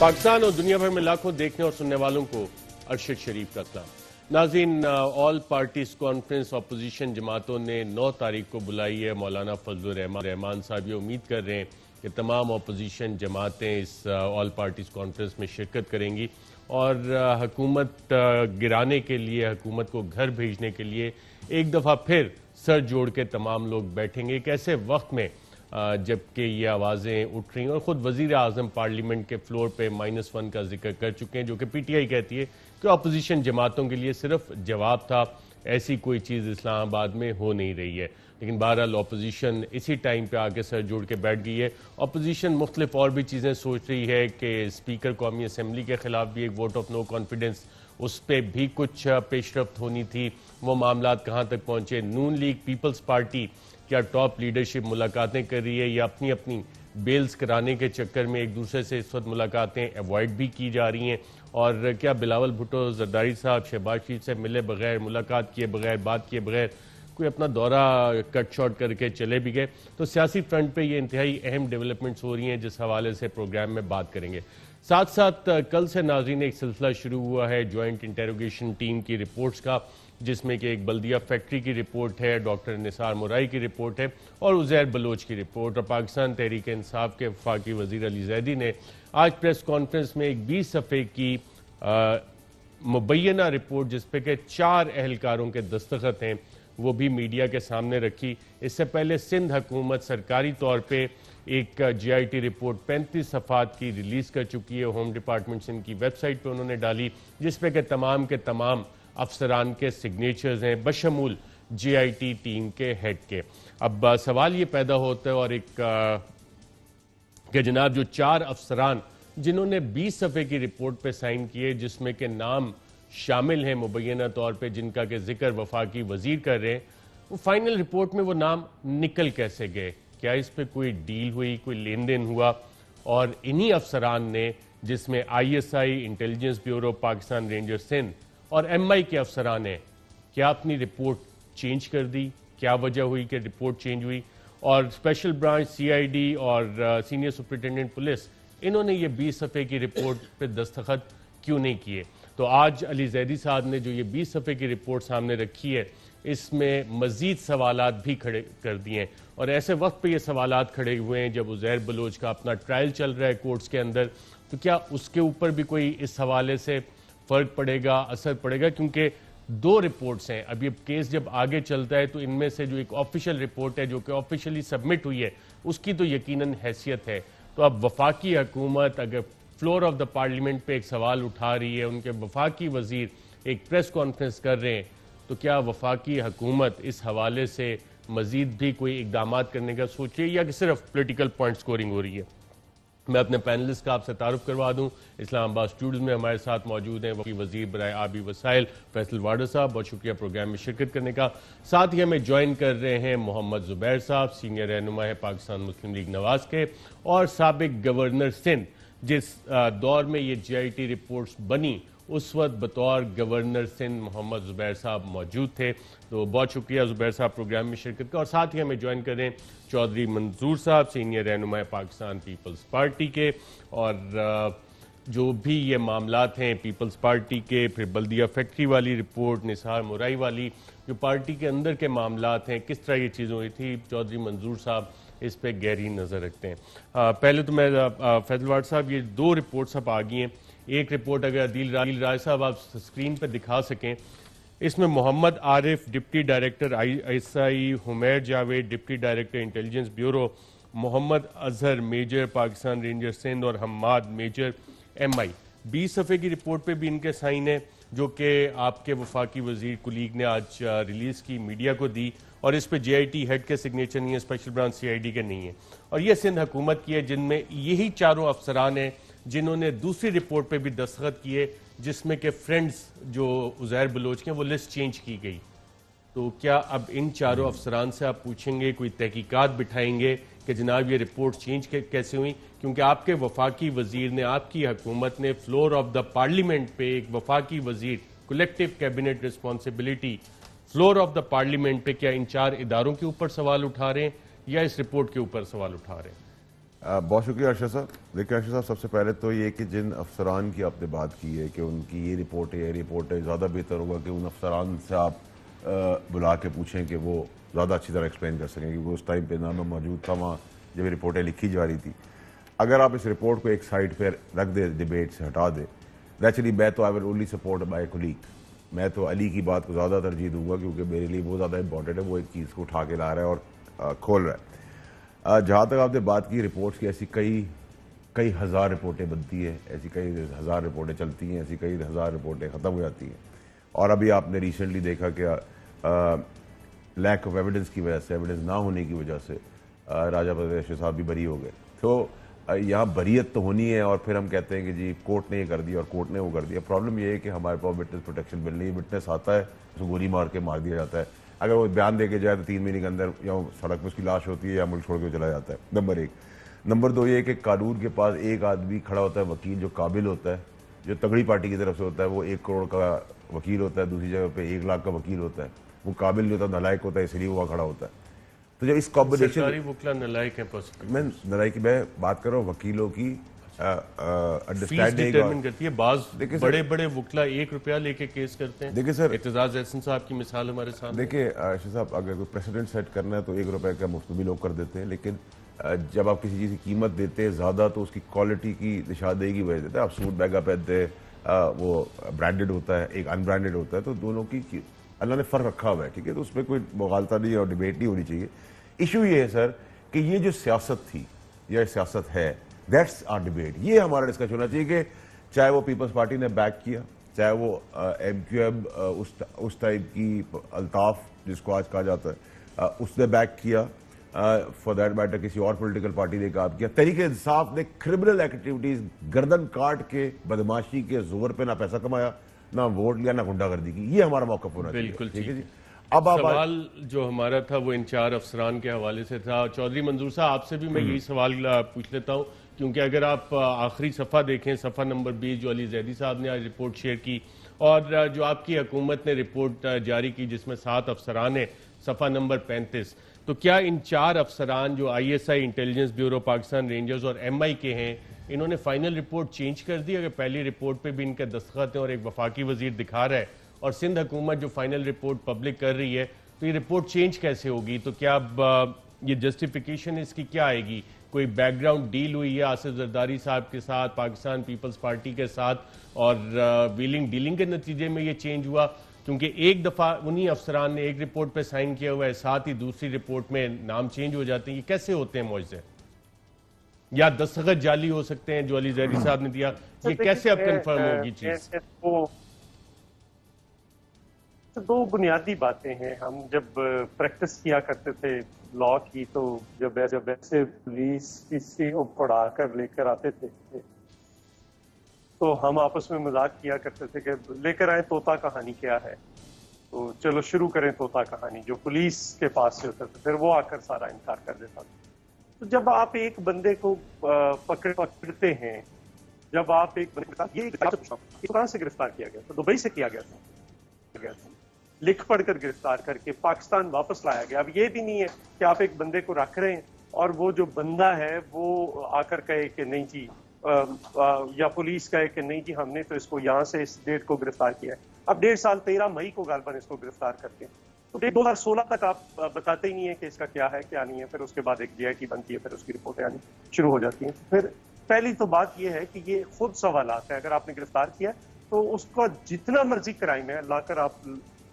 पाकिस्तान और दुनिया भर में लाखों देखने और सुनने वालों को अरशद शरीफ का सलाम। नाज़रीन, ऑल पार्टीज कॉन्फ्रेंस अपोजिशन जमातों ने 9 तारीख को बुलाई है। मौलाना फजलुर रहमान साहब ये उम्मीद कर रहे हैं कि तमाम अपोजिशन जमातें इस ऑल पार्टीज कॉन्फ्रेंस में शिरकत करेंगी और हुकूमत गिराने के लिए, हुकूमत को घर भेजने के लिए एक दफ़ा फिर सर जोड़ के तमाम लोग बैठेंगे। एक ऐसे वक्त में जबकि ये आवाज़ें उठ रही हैं और ख़ुद वज़ीर आज़म पार्लियामेंट के फ्लोर पे -1 का जिक्र कर चुके हैं, जो कि PTI कहती है कि अपोजिशन जमातों के लिए सिर्फ जवाब था, ऐसी कोई चीज़ इस्लामाबाद में हो नहीं रही है। लेकिन बहरहाल अपोजिशन इसी टाइम पे आके सर जोड़ के बैठ गई है। अपोजिशन मुख्तलिफ और भी चीज़ें सोच रही है कि स्पीकर कौमी असम्बली के खिलाफ भी एक वोट ऑफ नो कॉन्फिडेंस, उस पर भी कुछ पेशरफ्त होनी थी। वो मामला कहाँ तक पहुँचे? नून लीग पीपल्स पार्टी क्या टॉप लीडरशिप मुलाकातें कर रही है या अपनी अपनी बेल्स कराने के चक्कर में एक दूसरे से इस वक्त मुलाकातें अवॉइड भी की जा रही हैं? और क्या बिलावल भुट्टो जरदारी साहब शहबाज शरीफ से मिले बगैर, मुलाकात किए बगैर, बात किए बगैर कोई अपना दौरा कट शॉर्ट करके चले भी गए? तो सियासी फ्रंट पे ये इंतहाई अहम डेवलपमेंट्स हो रही हैं, जिस हवाले से प्रोग्राम में बात करेंगे। साथ साथ कल से नाज़रीन एक सिलसिला शुरू हुआ है जॉइंट इंटेरोगेशन टीम की रिपोर्ट्स का, जिसमें कि एक बल्दिया फैक्ट्री की रिपोर्ट है, डॉक्टर निसार मुराई की रिपोर्ट है और उज़ैर बलोच की रिपोर्ट। और पाकिस्तान तहरीक इंसाफ के वफाकी वज़ीर अली ज़ैदी ने आज प्रेस कॉन्फ्रेंस में एक 20 सफ़े की मुबैना रिपोर्ट, जिसपे के 4 अहलकारों के दस्तखत हैं, वो भी मीडिया के सामने रखी। इससे पहले सिंध हुकूमत सरकारी तौर पे एक GIT रिपोर्ट 35 सफ़ात की रिलीज़ कर चुकी है। होम डिपार्टमेंट सिंध की वेबसाइट पे उन्होंने डाली, जिसपे के तमाम अफसरान के सिग्नेचर्स हैं, बशमूल GIT टीम के हेड के। अब सवाल ये पैदा होता है और एक कि जनाब जो 4 अफसरान जिन्होंने 20 सफ़े की रिपोर्ट पे साइन किए, जिसमें के नाम शामिल हैं मुबैना तौर पे, जिनका के जिक्र वफाकी वजीर कर रहे हैं, वो फाइनल रिपोर्ट में वो नाम निकल कैसे गए? क्या इस पे कोई डील हुई, कोई लेन देन हुआ? और इन्हीं अफसरान ने, जिसमें ISI, Intelligence Bureau, Pakistan ranger Sindh और MI के अफसरान हैं, क्या अपनी रिपोर्ट चेंज कर दी? क्या वजह हुई कि रिपोर्ट चेंज हुई? और स्पेशल ब्रांच CID और सीनियर सुपरिटेंडेंट पुलिस, इन्होंने ये 20 सफ़े की रिपोर्ट पे दस्तखत क्यों नहीं किए? तो आज अली ज़ैदी साहब ने जो ये 20 सफ़े की रिपोर्ट सामने रखी है, इसमें मज़ीद सवालात भी खड़े कर दिए हैं। और ऐसे वक्त पे ये सवालात खड़े हुए हैं जब उज़ैर बलोच का अपना ट्रायल चल रहा है कोर्ट्स के अंदर, तो क्या उसके ऊपर भी कोई इस हवाले से फ़र्क पड़ेगा, असर पड़ेगा? क्योंकि 2 रिपोर्ट्स हैं। अब ये केस जब आगे चलता है तो इनमें से जो एक ऑफिशियल रिपोर्ट है, जो कि ऑफिशियली सबमिट हुई है, उसकी तो यकीनन हैसियत है। तो अब वफाकी हुकूमत अगर फ्लोर ऑफ द पार्लियामेंट पे एक सवाल उठा रही है, उनके वफाकी वजीर एक प्रेस कॉन्फ्रेंस कर रहे हैं, तो क्या वफाकी हुकूमत इस हवाले से मजीद भी कोई इकदाम करने का सोच रही है या कि सिर्फ पोलिटिकल पॉइंट स्कोरिंग हो रही है? मैं अपने पैनलिस्ट का आपसे तारुफ करवा दूं। इस्लामाबाद स्टूडियो में हमारे साथ मौजूद हैं वकी वजीर बराए आबी वसाइल फैसल वाडा साहब, बहुत शुक्रिया प्रोग्राम में शिरकत करने का। साथ ही हमें ज्वाइन कर रहे हैं मोहम्मद जुबैर साहब, सीनियर रहनुमा है पाकिस्तान मुस्लिम लीग नवाज के और साबिक गवर्नर सिंध। जिस दौर में ये GIT रिपोर्ट्स बनी, उस वक्त बतौर गवर्नर सिंध मोहम्मद जुबैर साहब मौजूद थे। तो बहुत शुक्रिया जुबैर साहब प्रोग्राम में शिरकत का। और साथ ही हमें ज्वाइन करें चौधरी मंजूर साहब, सीनियर रहनुमा पाकिस्तान पीपल्स पार्टी के। और जो भी ये मामलात हैं पीपल्स पार्टी के, फिर बल्दिया फैक्ट्री वाली रिपोर्ट, निसार मुराई वाली, जो पार्टी के अंदर के मामलात हैं, किस तरह ये चीज़ हुई थी, चौधरी मंजूर साहब इस पर गहरी नज़र रखते हैं। पहले तो मैं फैसल वाड साहब, ये 2 रिपोर्ट्स अब आ गई हैं। एक रिपोर्ट अगर अदील राय साहब आप स्क्रीन पर दिखा सकें, इसमें Mohammad Arif deputy director ISI, Humair Javed deputy director Intelligence Bureau, Mohammad Azhar major Pakistan ranger Sindh और हम्माद मेजर MI, 20 सफ़े की रिपोर्ट पे भी इनके साइन है, जो कि आपके वफाकी वजीर कुलीग ने आज रिलीज़ की, मीडिया को दी। और इस पे GIT हेड के सिग्नेचर नहीं है, स्पेशल ब्रांच CID के नहीं है। और ये सिंध हुकूमत की है, जिनमें यही 4 अफसरान हैं जिन्होंने दूसरी रिपोर्ट पे भी दस्तखत किए, जिसमें के फ्रेंड्स जो उज़ैर बलोच के, वो लिस्ट चेंज की गई। तो क्या अब इन 4 अफसरान से आप पूछेंगे, कोई तहकीकात बिठाएंगे कि जनाब ये रिपोर्ट चेंज कैसे हुई? क्योंकि आपके वफाकी वजीर ने, आपकी हुकूमत ने फ्लोर ऑफ द पार्लियामेंट पे एक वफाकी वजीर, collective cabinet responsibility, floor of the parliament पे क्या इन 4 इदारों के ऊपर सवाल उठा रहे हैं या इस रिपोर्ट के ऊपर सवाल उठा रहे हैं? बहुत शुक्रिया अर्शद साहब। देखिए अर्शद साहब, सबसे पहले तो ये कि जिन अफसरान की आपने बात की है कि उनकी ये रिपोर्ट है, ज़्यादा बेहतर होगा कि उन अफसरान से आप बुला के पूछें कि वो ज़्यादा अच्छी तरह एक्सप्लेन कर सकें, क्योंकि उस टाइम पे ना मैं मौजूद था वहाँ जब ये रिपोर्टें लिखी जा रही थी। अगर आप इस रिपोर्ट को एक साइड पर रख दे, डिबेट से हटा दे, नेचुरली मैं तो I will only support my colleague. मैं तो अली की बात को ज़्यादा तरजीह दूंगा, क्योंकि मेरे लिए वो ज़्यादा इंपॉर्टेंट है, वो एक चीज़ को उठा के ला रहा है और खोल रहा है। जहाँ तक आपने बात की रिपोर्ट्स की, ऐसी कई हज़ार रिपोर्टें बनती है, ऐसी कई हज़ार रिपोर्टें चलती हैं, ऐसी कई हज़ार रिपोर्टें ख़त्म हो जाती हैं। और अभी आपने रिसेंटली देखा कि लैक ऑफ एविडेंस की वजह से, एविडेंस ना होने की वजह से राजा प्रदेश साहब भी बरी हो गए। तो यहाँ बरीयत तो होनी है, और फिर हम कहते हैं कि जी कोर्ट ने ये कर दिया और कोर्ट ने वो कर दिया। प्रॉब्लम ये है कि हमारे पास विटनेस प्रोटेक्शन बिल नहीं है। विटनेस आता है, उसको गोली मार के मार दिया जाता है। अगर वो बयान दे के जाए तो 3 महीने के अंदर या सड़क पर उसकी लाश होती है या मुल्क छोड़ के चला जाता है। नंबर 1। नंबर 2 ये कि कानून के पास एक आदमी खड़ा होता है, वकील, जो काबिल होता है, जो तगड़ी पार्टी की तरफ से होता है, वो 1 करोड़ का वकील होता है। दूसरी जगह पे 1 लाख का वकील होता है। वो काबिल नहीं होता, नलायक होता है, इसलिए वो खड़ा होता है। तो जब इस कॉम्बिनेशन, वकील नलायक है, मैं नलायक की मैं बात कर रहा हूँ, वकीलों की फीस डिटरमिन करती है। बड़े बड़े वकील 1 रुपया लेके केस करते हैं। देखिए सर, एतजाज एहसन साहब की मिसाल हमारे सामने। देखिए अर्शद साहब, अगर कोई प्रेसिडेंट सेट करना है तो 1 रुपए का मुफ्त भी लोग कर देते हैं, लेकिन जब आप किसी चीज़ की कीमत देते हैं ज़्यादा तो उसकी क्वालिटी की निशानदेही की वजह देते हैं। आप सूट बैगा पहनते हैं, वो ब्रांडेड होता है, एक अनब्रांडेड होता है, तो दोनों की अल्लाह ने फ़र्क रखा हुआ है, ठीक है। तो उसमें कोई मुगालता नहीं और डिबेट नहीं होनी चाहिए। इशू ये है सर कि ये जो सियासत थी या सियासत है, दैट्स आवर डिबेट। ये हमारा डिस्कशन होना चाहिए कि चाहे वो पीपल्स पार्टी ने बैक किया, चाहे वो MQM उस टाइप की अल्ताफ जिसको आज कहा जाता है उसने बैक किया, फॉर दैट मैटर किसी और पॉलिटिकल पार्टी ने काम किया। तहरीक इंसाफ ने क्रिमिनल एक्टिविटीज गर्दन काट के बदमाशी के जोर पे ना पैसा कमाया, ना वोट लिया, ना गुंडागर्दी की। ये हमारा मौका होना चाहिए। बिल्कुल ठीक है जी। अब सवाल जो हमारा था वो इन 4 अफसरान के हवाले से था। चौधरी मंजूर साहब, आपसे भी मैं यही सवाल पूछ लेता हूँ, क्योंकि अगर आप आखिरी सफ़ा देखें, सफ़ा नंबर 20, जो अली जैदी साहब ने आज रिपोर्ट शेयर की, और जो आपकी हुकूमत ने रिपोर्ट जारी की जिसमें 7 अफसरान हैं, सफ़ा नंबर 35, तो क्या इन 4 अफसरान जो ISI, Intelligence Bureau, Pakistan rangers और MI के हैं, इन्होंने फाइनल रिपोर्ट चेंज कर दी? अगर पहली रिपोर्ट पे भी इनका दस्तखत है और एक वफाकी वजीर दिखा रहा है, और सिंध हुकूमत जो फाइनल रिपोर्ट पब्लिक कर रही है, तो ये रिपोर्ट चेंज कैसे होगी? तो क्या अब ये जस्टिफिकेशन इसकी क्या आएगी? कोई बैकग्राउंड डील हुई है आसिफ जरदारी साहब के साथ, पाकिस्तान पीपल्स पार्टी के साथ, और व्हीलिंग डीलिंग के नतीजे में ये चेंज हुआ? क्योंकि एक दफ़ा उन्हीं अफसरान ने एक रिपोर्ट पे साइन किया हुआ है, साथ ही दूसरी रिपोर्ट में नाम चेंज हो जाते हैं। ये कैसे होते हैं मुआवजे? या दस्तखत जाली हो सकते हैं जो अली जैदी साहब ने दिया? ये कैसे अब कंफर्म होगी चीज? तो 2 बुनियादी बातें हैं। हम जब प्रैक्टिस किया करते थे लॉ की, तो जब ऐसे पुलिस से पढ़ा कर लेकर आते थे तो हम आपस में मजाक किया करते थे कि लेकर आए तोता कहानी क्या है, तो चलो शुरू करें तोता कहानी, जो पुलिस के पास से होता था, फिर वो आकर सारा इनकार कर देता था। तो जब आप एक बंदे को पकड़ते हैं, जब आप एक बंदे कहाँ से गिरफ्तार किया गया था? दुबई से किया गया था, लिख पढ़कर गिरफ्तार करके पाकिस्तान वापस लाया गया। अब ये भी नहीं है कि आप एक बंदे को रख रहे हैं और वो जो बंदा है वो आकर कहे कि नहीं जी, या पुलिस कहे कि नहीं जी हमने तो इसको यहाँ से इस डेट को गिरफ्तार किया है। अब 1.5 साल 13 मई को गालबन इसको गिरफ्तार करते हैं, तो 2016 तक आप बताते ही नहीं है कि इसका क्या है क्या नहीं है। फिर उसके बाद एक GIT बनती है, फिर उसकी रिपोर्टें आनी शुरू हो जाती हैं। फिर पहली तो बात यह है कि ये खुद सवालात है। अगर आपने गिरफ्तार किया तो उसका जितना मर्जी क्राइम है लाकर आप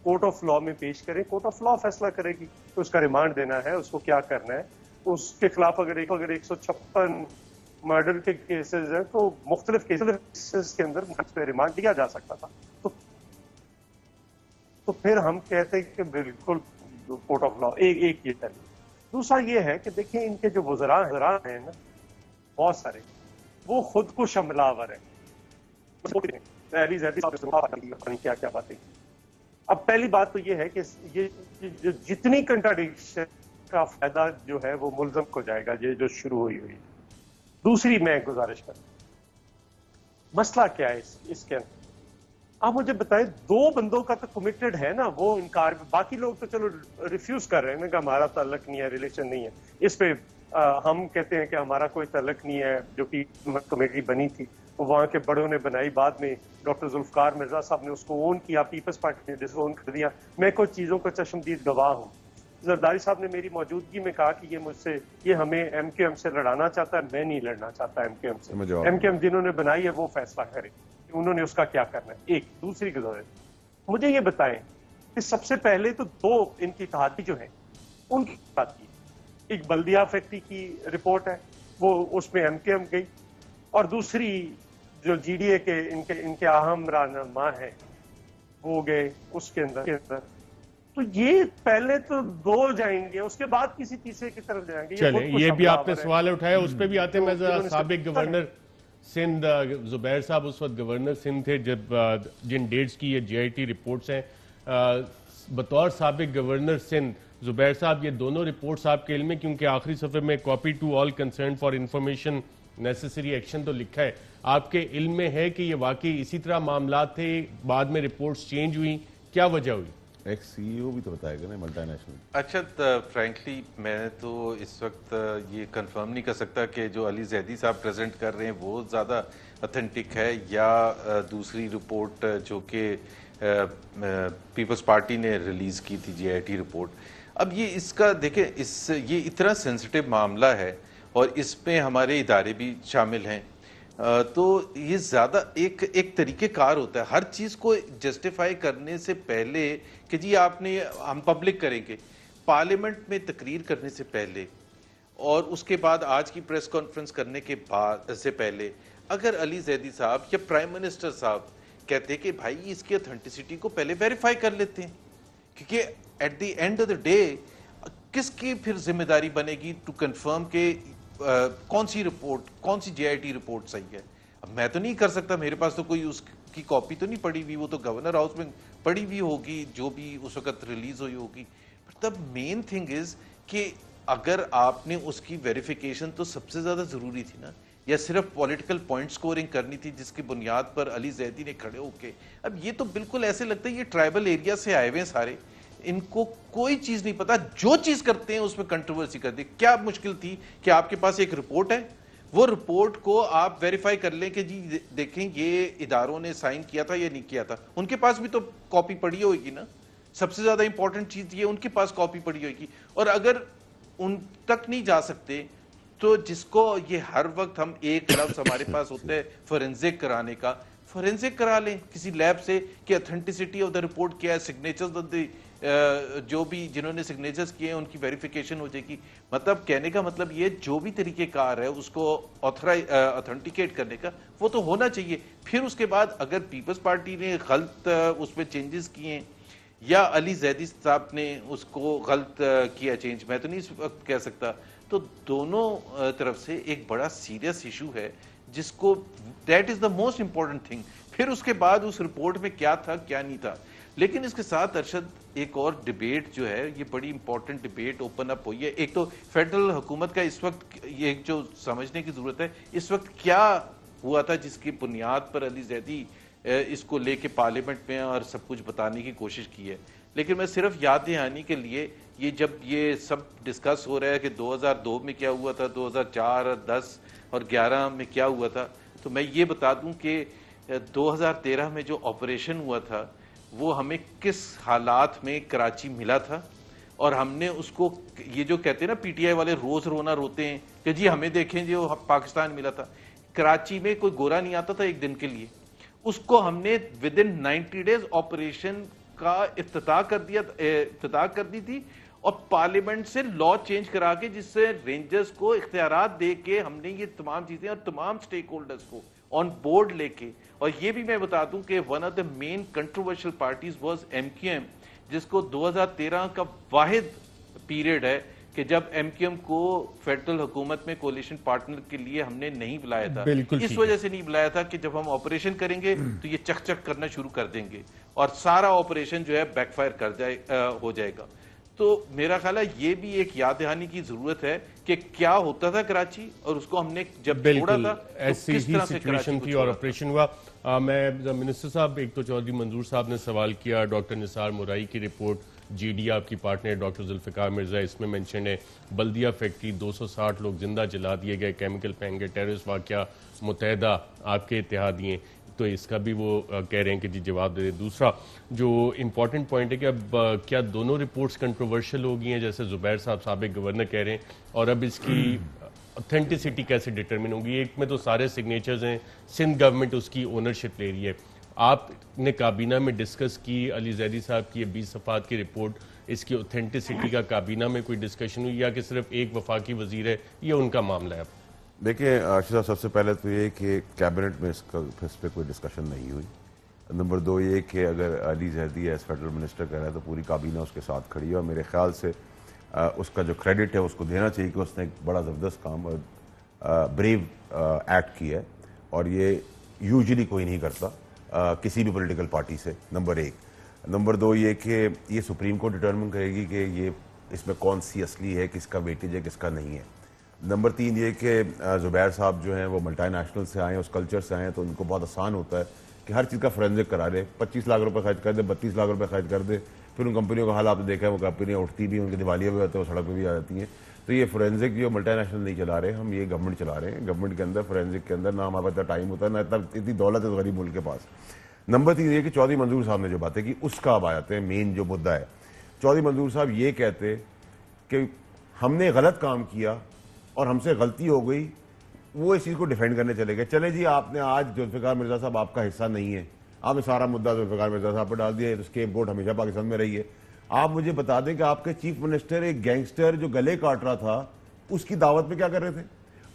कोर्ट ऑफ लॉ में पेश करें, कोर्ट ऑफ लॉ फैसला करेगी तो उसका रिमांड देना है, उसको क्या करना है। उसके खिलाफ अगर 156 मर्डर के केसेस हैं तो मुख्तलिफ केसेस के अंदर रिमांड दिया जा सकता था। तो फिर हम कहते हैं कि बिल्कुल कोर्ट ऑफ लॉ एक ये है। दूसरा ये है कि देखिए इनके जो वज़रा हैं ना, बहुत सारे, वो खुद को हमलावर है। क्या क्या बातें। अब पहली बात तो ये है कि ये जितनी कंट्राडिक्शन का फायदा जो है वो मुल्ज़म को जाएगा, ये जो शुरू हुई हुई। दूसरी मैं गुजारिश कर, मसला क्या है इसके अंदर? आप मुझे बताएं, 2 बंदों का तो कमिटेड है ना, वो इनकार, बाकी लोग तो चलो रिफ्यूज कर रहे हैं ना कि हमारा ताल्लुक नहीं है, रिलेशन नहीं है, इस पे हम कहते हैं कि हमारा कोई तल्लक नहीं है, जो कि कमेटी बनी थी वो वहाँ के बड़ों ने बनाई, बाद में डॉक्टर जुल्फकार मिर्जा साहब ने उसको ओन किया, पीपल्स पार्टी ने डिसोन कर दिया। मैं कुछ चीज़ों का चश्मदीद गवाह हूँ। जरदारी साहब ने मेरी मौजूदगी में कहा कि ये हमें एमक्यूएम से लड़ाना चाहता है, मैं नहीं लड़ना चाहता एमक्यूएम से। एमक्यूएम जिन्होंने बनाई है वो फैसला करे कि उन्होंने उसका क्या करना है। एक दूसरी गुजारिश, मुझे ये बताएं कि सबसे पहले तो दो इनकी इत्तेहादी जो है उनकी बात की, एक बल्दिया फैक्ट्री की रिपोर्ट है, वो उसमें एमक्यूएम गई, और दूसरी जो जीडीए के इनके अहम रहनुमा है वो गए उसके अंदर। तो ये पहले तो दो जाएंगे, उसके बाद किसी तीसरे की तरफ जाएंगे। चले, ये भी आपने सवाल उठाया, उस पर भी आते हैं। मैं जरा साबिक गवर्नर सिंध जुबैर साहब उस वक्त गवर्नर सिंध थे जब जिन डेट्स की ये जीआईटी रिपोर्ट्स हैं, बतौर साबिक गवर्नर सिंध जुबैर साहब ये दोनों रिपोर्ट्स आपके इल्म में, क्योंकि आखिरी सफ़े में copy to all concern for information necessary action तो लिखा है, आपके इल्म में है कि ये वाकई इसी तरह मामला थे, बाद में रिपोर्ट्स चेंज हुई, क्या वजह हुई? एक सीईओ भी तो बताएगा ना मल्टीनेशनल। अच्छा, फ्रैंकली मैं तो इस वक्त ये कंफर्म नहीं कर सकता कि जो अली जैदी साहब प्रेजेंट कर रहे हैं वो ज़्यादा ऑथेंटिक है या दूसरी रिपोर्ट जो कि पीपल्स पार्टी ने रिलीज़ की थी, जीआईटी रिपोर्ट। अब ये इसका देखें, ये इतना सेंसिटिव मामला है और इसमें हमारे इदारे भी शामिल हैं, तो ये ज़्यादा एक तरीक़ेकार होता है हर चीज़ को जस्टिफाई करने से पहले कि जी हम पब्लिक करेंगे, पार्लियामेंट में तकरीर करने से पहले और उसके बाद आज की प्रेस कॉन्फ्रेंस करने के बाद से पहले अगर अली जैदी साहब या प्राइम मिनिस्टर साहब कहते हैं कि भाई इसकी ऑथेंटिसिटी को पहले वेरीफाई कर लेते हैं, क्योंकि at the end of the day किसकी फिर जिम्मेदारी बनेगी टू कंफर्म के कौन सी रिपोर्ट, कौन सी जीआईटी रिपोर्ट सही है। अब मैं तो नहीं कर सकता, मेरे पास तो कोई उसकी कॉपी तो नहीं पड़ी हुई, वो तो गवर्नर हाउस में पड़ी हुई होगी जो भी उस वक्त रिलीज हुई होगी। तब मेन थिंग इज कि अगर आपने उसकी वेरिफिकेशन तो सबसे ज्यादा जरूरी थी ना, या सिर्फ पॉलिटिकल पॉइंट स्कोरिंग करनी थी जिसकी बुनियाद पर अली जैदी ने खड़े होके। अब ये तो बिल्कुल ऐसे लगता है ये ट्राइबल एरिया से आए हुए हैं सारे, इनको कोई चीज नहीं पता, जो चीज करते हैं उसमें कंट्रोवर्सी कर दी। क्या मुश्किल थी कि आपके पास एक रिपोर्ट है, वो रिपोर्ट को आप वेरीफाई कर लें कि जी देखें ये इदारों ने साइन किया था या नहीं किया था। उनके पास भी तो कॉपी पड़ी होगी ना, सबसे ज्यादा इंपॉर्टेंट चीज ये उनके पास कॉपी पड़ी होगी। और अगर उन तक नहीं जा सकते तो जिसको ये हर वक्त हम एक लफ्ज हमारे पास होता है फोरेंसिक कराने का, फोरेंसिक करा लें किसी लैब से कि ऑथेंटिसिटी ऑफ द रिपोर्ट क्या है, सिग्नेचर्स ऑफ द जो भी जिन्होंने सिग्नेचर्स किए हैं उनकी वेरिफिकेशन हो जाएगी। मतलब कहने का मतलब ये जो भी तरीकेकार है उसको ऑथेंटिकेट करने का वो तो होना चाहिए। फिर उसके बाद अगर पीपल्स पार्टी ने गलत उसमें चेंजेस किए या अली जैदी साहब ने उसको गलत किया चेंज, मैं तो नहीं इस वक्त कह सकता। तो दोनों तरफ से एक बड़ा सीरियस इशू है जिसको that is the most important thing. फिर उसके बाद उस रिपोर्ट में क्या था क्या नहीं था। लेकिन इसके साथ अरशद एक और डिबेट जो है, ये बड़ी इंपॉर्टेंट डिबेट ओपन अप हुई है। एक तो फेडरल हुकूमत का इस वक्त ये जो समझने की जरूरत है इस वक्त क्या हुआ था जिसकी बुनियाद पर अली जैदी इसको लेके पार्लियामेंट में और सब कुछ बताने की कोशिश की है। लेकिन मैं सिर्फ याद दहानी के लिए, ये जब ये सब डिस्कस हो रहा है कि 2002 में क्या हुआ था, 2004 और 10 और 11 में क्या हुआ था, तो मैं ये बता दूं कि 2013 में जो ऑपरेशन हुआ था वो हमें किस हालात में कराची मिला था और हमने उसको, ये जो कहते हैं ना पीटीआई वाले रोज रोना रोते हैं कि जी हमें देखें जो पाकिस्तान मिला था, कराची में कोई गोरा नहीं आता था एक दिन के लिए, उसको हमने विद इन 90 डेज ऑपरेशन का इफ्तिताह कर दी थी और पार्लियामेंट से लॉ चेंज करा के जिससे रेंजर्स को इख्तियारात दे के हमने ये तमाम चीजें और तमाम स्टेक होल्डर्स को ऑन बोर्ड लेके। और ये भी मैं बता दूं कि one of the main controversial parties was MQM, जिसको 2013 का वाहिद पीरियड है कि जब एमक्यूएम को फेडरल हुकूमत में कोalition पार्टनर के लिए हमने नहीं बुलाया था। इस वजह से नहीं बुलाया था कि जब हम ऑपरेशन करेंगे तो ये चक करना शुरू कर देंगे और सारा ऑपरेशन जो है बैकफायर हो जाएगा। तो मेरा ख्याल है ये भी एक याद दहानी की जरूरत है कि क्या होता था कराची और उसको हमने जब छोड़ा था तो ऐसी ही सिचुएशन थी और ऑपरेशन हुआ। मैं मिनिस्टर साहब, एक तो चौधरी मंजूर साहब ने सवाल किया डॉक्टर निसार मुराई की रिपोर्ट GD आपकी पार्टनर डॉक्टर जुल्फ़िकार मिर्ज़ा इसमें मेंशन है, बल्दिया फैक्ट्री 260 लोग जिंदा जला दिए गए, केमिकल फेंके, टेररिस्ट वाक़या, मुत्तहदा आपके इत्तेहादी हैं, तो इसका भी वो कह रहे हैं कि जी जवाब दे दें। दूसरा जो इम्पॉर्टेंट पॉइंट है कि अब क्या दोनों रिपोर्ट्स कंट्रोवर्शियल हो गई हैं, जैसे ज़ुबैर साहब साबिक़ गवर्नर कह रहे हैं, और अब इसकी ऑथेंटिसिटी कैसे डिटरमिन होगी? एक में तो सारे सिग्नेचर्स हैं, सिंध गवर्नमेंट उसकी ओनरशिप ले रही है। आपने काबीना में डिस्कस की अली जैदी साहब की 20 सफ़ात की रिपोर्ट, इसकी ऑथेंटिसिटी का काबीना में कोई डिस्कशन हुई या कि सिर्फ एक वफाकी वजीर है, ये उनका मामला है? देखिए आशिफ साहब, सबसे पहले तो ये कि कैबिनेट में इस पर कोई डिस्कशन नहीं हुई। नंबर 2 ये कि अगर Ali Zaidi as federal minister कर रहा है तो पूरी काबीना उसके साथ खड़ी है, और मेरे ख्याल से उसका जो क्रेडिट है उसको देना चाहिए कि उसने एक बड़ा ज़बरदस्त काम और ब्रेव एक्ट किया है, और ये यूजुअली कोई नहीं करता किसी भी पॉलिटिकल पार्टी से। नंबर 1। नंबर 2 ये कि ये सुप्रीम कोर्ट डिटर्मिन करेगी कि ये इसमें कौन सी असली है, किसका वेटेज है, किसका नहीं है। नंबर 3 ये कि ज़ुबैर साहब जो हैं वो मल्टीनेशनल से आए हैं, उस कल्चर से आए हैं, तो उनको बहुत आसान होता है कि हर चीज़ का फोरेंसिक करा ले, 25 लाख रुपए खर्च कर दे, 32 लाख रुपए खर्च कर दे, फिर उन कंपनियों का हाल आपने देखा है, वो कंपनियाँ उठती भी, उनके दिवालिया भी होते हैं, वो सड़क पर भी आ जाती हैं। तो ये फोरेंसिक जो मल्टीनेशनल नहीं चला रहे हम, ये गवर्नमेंट चला रहे हैं। गवर्नमेंट के अंदर फोरेंसिक के अंदर ना हमारे पास इतना टाइम होता है, ना इतनी दौलत है गरीब मुल्क के पास। नंबर 3 ये कि चौधरी मंजूर साहब ने जो बातें की उसका अब आ जाते हैं मेन जो मुद्दा है। चौधरी मंजूर साहब ये कहते कि हमने गलत काम किया और हमसे गलती हो गई, वो इस चीज़ को डिफेंड करने चले गए। चले जी, आपने आज जुल्फ़िकार मिर्ज़ा साहब आपका हिस्सा नहीं है, आपने सारा मुद्दा जुल्फ़िकार मिर्ज़ा साहब पर डाल दिया, तो स्केपगोट हमेशा पाकिस्तान में रही है। आप मुझे बता दें कि आपके चीफ मिनिस्टर एक गैंगस्टर जो गले काट रहा था उसकी दावत में क्या कर रहे थे?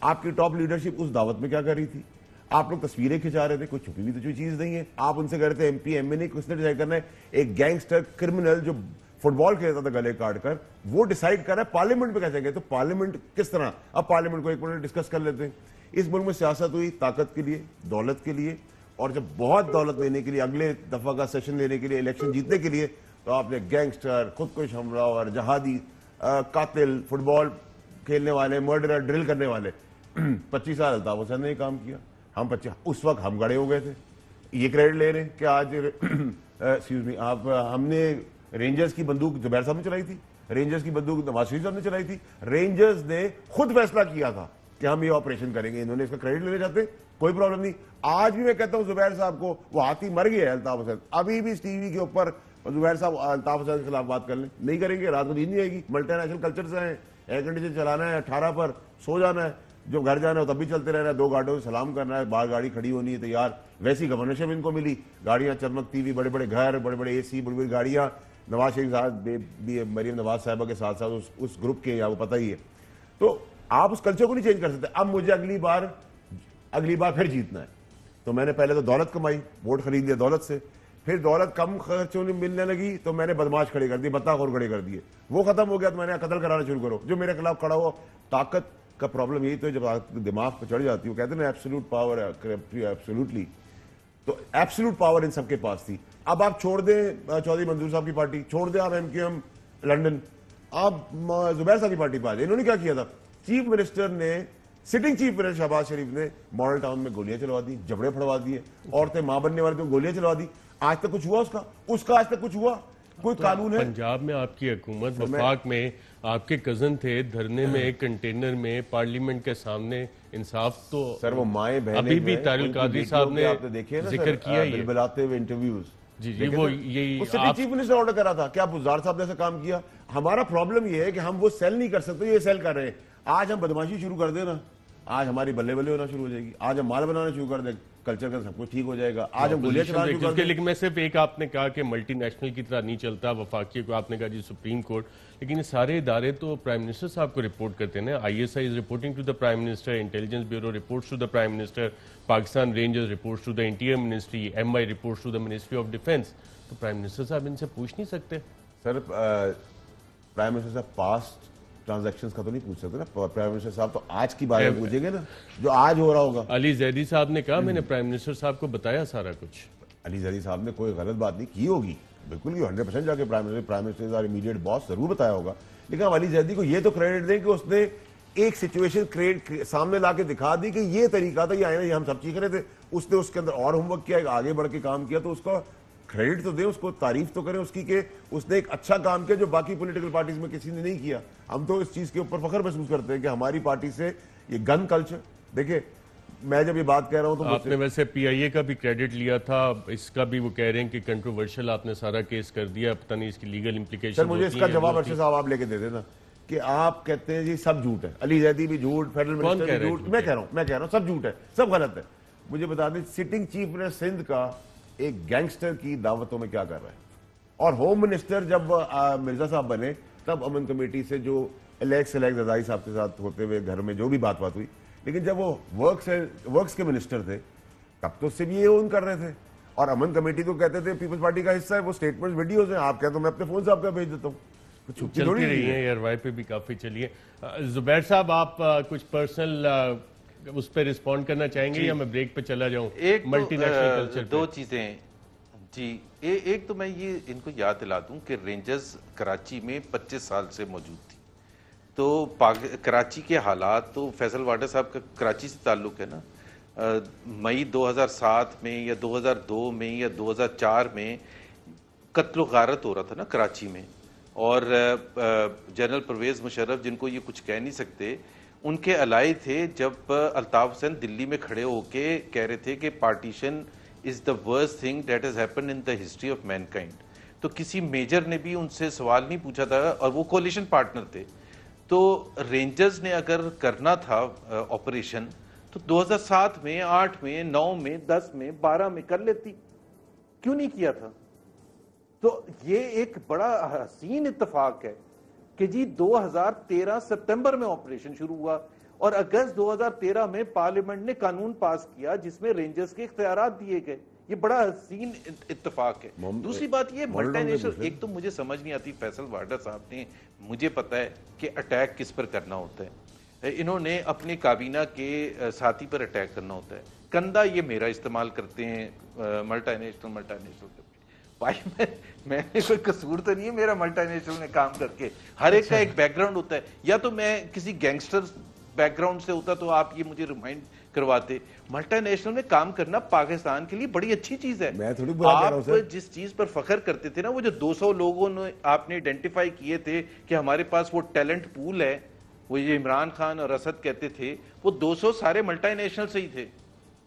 आपकी टॉप लीडरशिप उस दावत में क्या कर रही थी? आप लोग तस्वीरें खिंचा रहे थे, कोई छुपी हुई तो कोई चीज़ नहीं है। आप उनसे कह रहे थे MP MA नहीं, किसने डिसाइड करना है? एक गैंगस्टर क्रिमिनल जो फुटबॉल खेलता था गले काट कर, वो डिसाइड कर रहा है पार्लियामेंट पे कैसे गए? तो पार्लियामेंट किस तरह? अब पार्लियामेंट को एक मिनट डिस्कस कर लेते हैं। इस मुल्क में सियासत हुई ताकत के लिए, दौलत के लिए, और जब बहुत दौलत लेने के लिए, अगले दफा का सेशन लेने के लिए, इलेक्शन जीतने के लिए, तो आपने गैंगस्टर, खुदकुश हमलावर, जहादी, कातिल, फुटबॉल खेलने वाले, मर्डरर, ड्रिल करने वाले 25 साल अल्ताफ हुसैन ने काम किया। हम 25 उस वक्त हम गड़े हो गए थे, ये क्रेडिट ले रहे हैं कि आज एक्सक्यूज मी आप हमने रेंजर्स की बंदूक ज़ुबैर साहब ने चलाई थी, रेंजर्स की बंदूक नवाज शरीफ साहब ने चलाई थी। रेंजर्स ने खुद फैसला किया था कि हम ये ऑपरेशन करेंगे, इन्होंने इसका क्रेडिट लेना चाहते, कोई प्रॉब्लम नहीं। आज भी मैं कहता हूं ज़ुबैर साहब को, वो हाथी मर गया है अल्ताफ हुसैन, अभी भी इस टीवी के ऊपर ज़ुबैर साहब अल्ताफ हुसैन के खिलाफ बात कर लें, नहीं करेंगे, रात को नींद नहीं आएगी। मल्टीनेशनल कल्चर से हैं, एयर कंडीशन चलाना है, 18 पर सो जाना है, जो घर जाना है तब भी चलते रहना है, 2 गाड़ियों से सलाम करना है, बाहर गाड़ी खड़ी होनी है तैयार। वैसी गवर्नरशिप इनको मिली, गाड़ियां चमकती हुई, बड़े बड़े घर, बड़े बड़े AC, बड़ी बड़ी गाड़ियां। नवाज शरीफ साहब भी मरीम नवाज साहबा के साथ साथ उस ग्रुप के, या वो पता ही है। तो आप उस कल्चर को नहीं चेंज कर सकते। अब मुझे अगली बार फिर जीतना है, तो मैंने पहले तो दौलत कमाई, वोट खरीद लिया दौलत से, फिर दौलत कम खर्चों में मिलने लगी तो मैंने बदमाश खड़े कर दिए, बत्ताखोर खड़े कर दिए, वो खत्म हो गया तो मैंने कत्ल कराना शुरू करो जो मेरे खिलाफ खड़ा हुआ। ताकत का प्रॉब्लम यही तो है, जब आप दिमाग पर चढ़ जाती हो, कहते हैं ना एब्सोल्यूट पावर, एब्सोल्युटली, तो एब्सोल्यूट पावर इन सबके पास थी। अब आप छोड़ दें चौधरी मंजूर साहब की पार्टी, छोड़ दें आप MQM लंदन, आप ज़ुबैर साहब की पार्टी पर आ जाए। इन्होंने क्या किया था? चीफ मिनिस्टर ने, सिटिंग चीफ मिनिस्टर शहबाज शरीफ ने मॉडल टाउन में गोलियां चलवा दी, जबड़े फड़वा दिए, औरतें मां बनने वाली तो गोलियां चलवा दी। आज तक कुछ हुआ उसका आज तक कुछ हुआ? कोई तो कानून है? पंजाब में आपकी हुकूमत, वफाक में आपके कजन थे, धरने में एक कंटेनर में पार्लियामेंट के सामने, इंसाफ तो सर वो माए बहने अभी भी तारिक कादरी साहब ने जिक्र किया, बिलबिलाते हुए इंटरव्यूज। जी वो यही चीफ मिनिस्टर ऑर्डर करा था, क्या बुज़दार साहब ने ऐसा काम किया? हमारा प्रॉब्लम ये है कि हम वो सेल नहीं कर सकते, ये सेल कर रहे हैं। आज हम बदमाशी शुरू कर देना, आज हमारी बल्ले बल्ले होना शुरू हो जाएगी, आज हम माल बनाना शुरू कर दें, कल्चर का सब कुछ ठीक हो जाएगा। आज हम गोलियां चलाना शुरू कर दें। लेकिन मैं सिर्फ एक, आपने कहा कि मल्टीनेशनल की तरह नहीं चलता, वफाकी को आपने कहा जी सुप्रीम कोर्ट, लेकिन ये सारे इदारे तो प्राइम मिनिस्टर साहब को रिपोर्ट करते हैं ना। ISI is reporting to the prime minister, Intelligence Bureau reports to the prime minister, Pakistan Rangers reports to the interior ministry, MI reports to the ministry of defence. तो प्राइम मिनिस्टर साहब इनसे पूछ नहीं सकते? सर प्राइम मिनिस्टर साहब past transactions का तो नहीं पूछ सकते ना, प्राइम मिनिस्टर साहब तो आज की बात पूछेंगे ना, जो आज हो रहा होगा। अली जैदी साहब ने कहा मैंने प्राइम मिनिस्टर साहब को बताया सारा कुछ। अली जैदी साहब ने कोई गलत बात नहीं की होगी, बिल्कुल 100% जाके प्राइम मिनिस्टर इमीडिएट बॉस जरूर बताया होगा। लेकिन अब अली जैदी को ये तो क्रेडिट दें कि उसने एक सिचुएशन क्रिएट सामने ला के दिखा दी कि ये तरीका था, ये आए ना, ये हम सब चीख रहे थे, उसने उसके अंदर और होमवर्क किया, आगे बढ़ के काम किया, तो उसका क्रेडिट तो दें उसको, तारीफ तो करें उसकी कि उसने एक अच्छा काम किया जो बाकी पॉलिटिकल पार्टीज में किसी ने नहीं किया। हम तो इस चीज के ऊपर फख्र महसूस करते हैं कि हमारी पार्टी से ये गन कल्चर, देखिए मैं जब ये बात कह रहा हूं तो आपने वैसे पीआईए का भी क्रेडिट लिया था, इसका भी वो कह रहे हैं कि कंट्रोवर्शियल आपने सारा केस कर दिया, पता नहीं इसकी लीगल इम्प्लीकेशन। सर मुझे इसका जवाब अर्शद साहब आप लेके दे देना कि आप कहते हैं जी सब झूठ है, अली जैदी भी झूठ, फेडरल मिनिस्टर भी झूठ। मैं कह रहा हूं सब झूठ है, सब गलत है। मुझे बता दें सिटिंग चीफ मिनिस्टर सिंध का एक गैंगस्टर की दावतों में क्या कर रहा है, और होम मिनिस्टर जब मिर्जा साहब बने तब अमन कमेटी से जो एलेक्स रजाई साहब के साथ होते हुए घर में जो भी बात हुई, लेकिन जब वो वर्क्स के मिनिस्टर थे तब तो सिर्फ ये ओन कर रहे थे, और अमन कमेटी तो कहते थे पीपल्स पार्टी का हिस्सा है, वो स्टेटमेंट्स वीडियोस हैं, आप कहते हो मैं अपने फोन से आपका भेज देता हूँ, तो छुट्टी थोड़ी रही है यार, वाई पे भी काफी चलिए। जुबैर साहब आप कुछ पर्सनल उस पर रिस्पॉन्ड करना चाहेंगे या मैं ब्रेक पे चला जाऊं? एक मल्टीनेशनल कल्चर दो चीजें जी, एक तो मैं ये इनको याद दिला दूं कि रेंजर्स कराची में 25 साल से मौजूद थी, तो कराची के हालात, तो फैसल वाडा साहब का कराची से ताल्लुक है ना, मई 2007 में या 2002 में या 2004 में कत्ल गारत हो रहा था ना कराची में, और जनरल परवेज मुशर्रफ जिनको ये कुछ कह नहीं सकते, उनके अलाई थे जब अल्ताफ हुसैन दिल्ली में खड़े होके कह रहे थे कि partition is the worst thing that has happened in the history of Mankind. तो किसी मेजर ने भी उनसे सवाल नहीं पूछा था, और वो कोलिशन पार्टनर थे। तो रेंजर्स ने अगर करना था ऑपरेशन तो 2007 में, 8 में, 9 में, 10 में, 12 में कर लेती, क्यों नहीं किया था? तो ये एक बड़ा हसीन इत्तेफाक है कि जी 2013 सितंबर में ऑपरेशन शुरू हुआ और अगस्त 2013 में पार्लियामेंट ने कानून पास किया जिसमें रेंजर्स के इख्तियारात दिए गए। ये बड़ा हसीन इत्तेफाक है। दूसरी बात ये मल्टीनेशनल, एक तो मुझे समझ नहीं आती, फैसल वाडा साहब ने, मुझे पता है कि अटैक किस पर करना होता है, इन्होंने अपनी काबीना के साथी पर अटैक करना होता है। कंधा ये मेरा इस्तेमाल करते हैं मल्टीनेशनल भाई, मैंने कोई कसूर तो नहीं है मेरा मल्टीनेशनल में काम करके, हर एक का एक बैकग्राउंड होता है। या तो मैं किसी गैंगस्टर बैकग्राउंड से होता तो आप ये मुझे रिमाइंड करवाते। मल्टीनेशनल में काम करना पाकिस्तान के लिए बड़ी अच्छी चीज है। मैं थोड़ी बुरा कह रहा हूं सर। आप जिस चीज पर फख्र करते थे ना, वो जो 200 लोगों ने आपने आइडेंटिफाई किए थे कि हमारे पास वो टैलेंट पूल है, वो ये इमरान खान और असद कहते थे, वो 200 सारे मल्टीनेशनल से ही थे।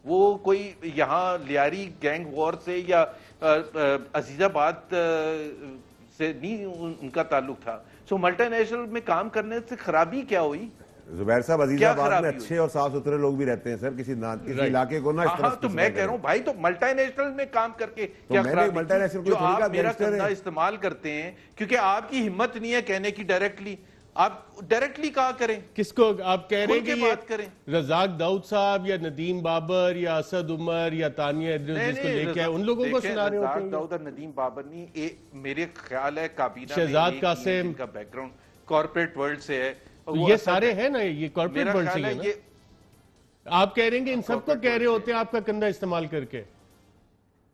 वो कोई यहाँ लियारी गैंग वॉर से या अजीजाबाद से नहीं उनका ताल्लुक था। सो मल्टीनेशनल में काम करने से खराबी क्या हुई? जुबैर साहब, अजीजाबाद में अच्छे और साफ सुथरे लोग भी रहते हैं सर, किसी इलाके को ना इस तरह। तो मैं कह रहा हूँ भाई, तो मल्टीनेशनल में काम करके क्या खराबी? मल्टीनेशनल जो आप मेरा कंधा इस्तेमाल करते हैं क्योंकि आपकी हिम्मत नहीं है कहने की डायरेक्टली, आप डायरेक्टली कहा करें। किसको आप कह रहे हैं कि बात करें? रजाक दाऊद साहब या नदीम बाबर या असद उमर या तानिया इद्रिस जिसको लेके आए, उन लोगों को सुना रहे होते हैं? दाऊद और नदीम बाबर नहीं, मेरे ख्याल है काबीना शहजाद कासिम का बैकग्राउंड कॉर्पोरेट वर्ल्ड से है, तो ये सारे हैं ना, ये कॉर्पोरेट वर्ल्ड से है। आप कह रहे हैं कि इन सबको कह रहे होते हैं आपका कंधा इस्तेमाल करके,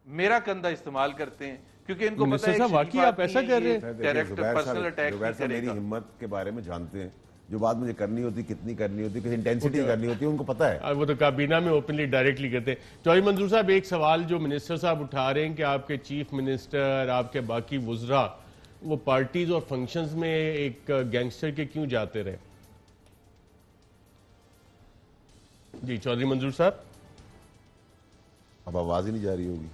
मेरा कंधा इस्तेमाल करते हैं क्योंकि इनको पता है वाकई आप ऐसा कर रहे हैं। डायरेक्ट पर्सनल अटैक नहीं करेगा। मेरी हिम्मत के बारे में जानते हैं, जो बात मुझे करनी होती, कितनी करनी होती, किस इंटेंसिटी करनी होती है, उनको पता है। वो तो काबीना में ओपनली डायरेक्टली कहते हैं। चौधरी मंजूर साहब, एक सवाल जो मिनिस्टर साहब उठा रहे हैं कि आपके चीफ मिनिस्टर, आपके बाकी वुज़रा, वो पार्टीज और फंक्शंस में एक गैंगस्टर के क्यों जाते रहे? जी चौधरी मंजूर साहब, अब आवाज ही नहीं जा रही होगी।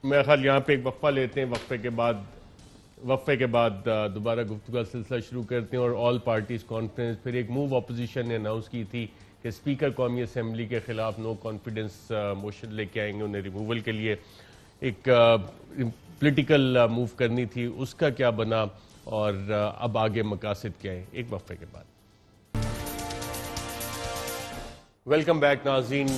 मैं ख्याल यहाँ पे एक वक्फा लेते हैं, वक्फे के बाद दोबारा गुफ्तगू का सिलसिला शुरू करते हैं। और ऑल पार्टीज कॉन्फ्रेंस, फिर एक मूव ऑपोजिशन ने अनाउंस की थी कि स्पीकर कौमी असम्बली के खिलाफ नो कॉन्फिडेंस मोशन लेके आएंगे, उन्हें रिमूवल के लिए एक पॉलिटिकल मूव करनी थी, उसका क्या बना और अब आगे मकासद क्या है? एक वक्फे के बाद वेलकम बैक नाज़रीन।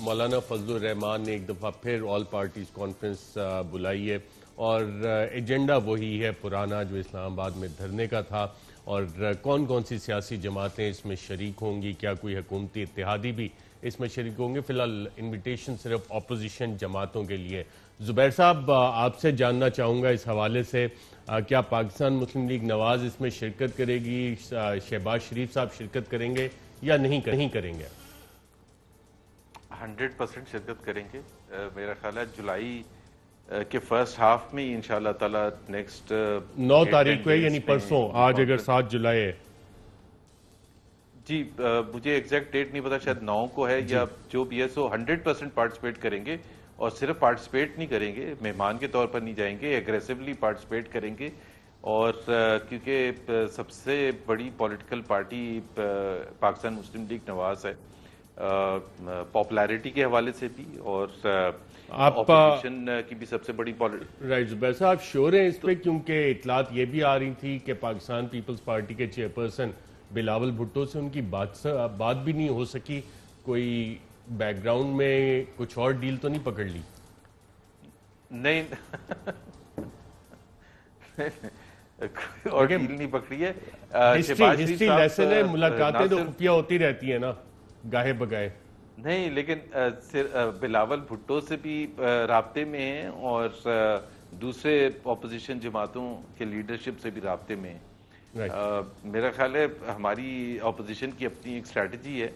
मौलाना फजलुर रहमान ने एक दफ़ा फिर ऑल पार्टीज कॉन्फ्रेंस बुलाई है और एजेंडा वही है पुराना जो इस्लामाबाद में धरने का था। और कौन कौन सी सियासी जमातें इसमें शरीक होंगी, क्या कोई हुकूमती इत्तेहादी भी इसमें शरीक होंगे? फिलहाल इन्विटेशन सिर्फ अपोजिशन जमातों के लिए। जुबैर साहब, आपसे जानना चाहूँगा इस हवाले से, क्या पाकिस्तान मुस्लिम लीग नवाज़ इसमें शिरकत करेगी? शहबाज शरीफ साहब शिरकत करेंगे या नहीं करेंगे? 100% शिरकत करेंगे। मेरा ख्याल है जुलाई कि फर्स्ट हाफ में ही इंशाल्लाह ताला नेक्स्ट 9 तारीख को है, यानी परसों, आज अगर 7 जुलाई है। जी मुझे एग्जैक्ट डेट नहीं पता, शायद 9 को है या जो भी है। सो 100% पार्टिसिपेट करेंगे, और सिर्फ पार्टिसिपेट नहीं करेंगे, मेहमान के तौर पर नहीं जाएंगे, एग्रेसिवली पार्टिसिपेट करेंगे। और क्योंकि सबसे बड़ी पॉलिटिकल पार्टी पाकिस्तान मुस्लिम लीग नवाज है, पॉपुलैरिटी के हवाले से भी और ऑपोजिशन की भी सबसे बड़ी राइट जुबैर साहब, आप श्योर हैं इस पे? क्योंकि इतलात ये भी आ रही थी कि पाकिस्तान पीपल्स पार्टी के चेयरपर्सन बिलावल भुट्टो से उनकी बात भी नहीं हो सकी, कोई बैकग्राउंड में कुछ और डील तो नहीं पकड़ ली? नहीं और डील नहीं पकड़ी है। हिस्ट्री लेसन है, मुलाकातें तो खुफिया होती रहती है ना गाहे बगाए। नहीं, लेकिन बिलावल भुट्टो से भी राब्ते में हैं और दूसरे ऑपोजिशन जमातों के लीडरशिप से भी राब्ते में हैं। मेरा ख्याल है हमारी ऑपोजिशन की अपनी एक स्ट्रैटेजी है,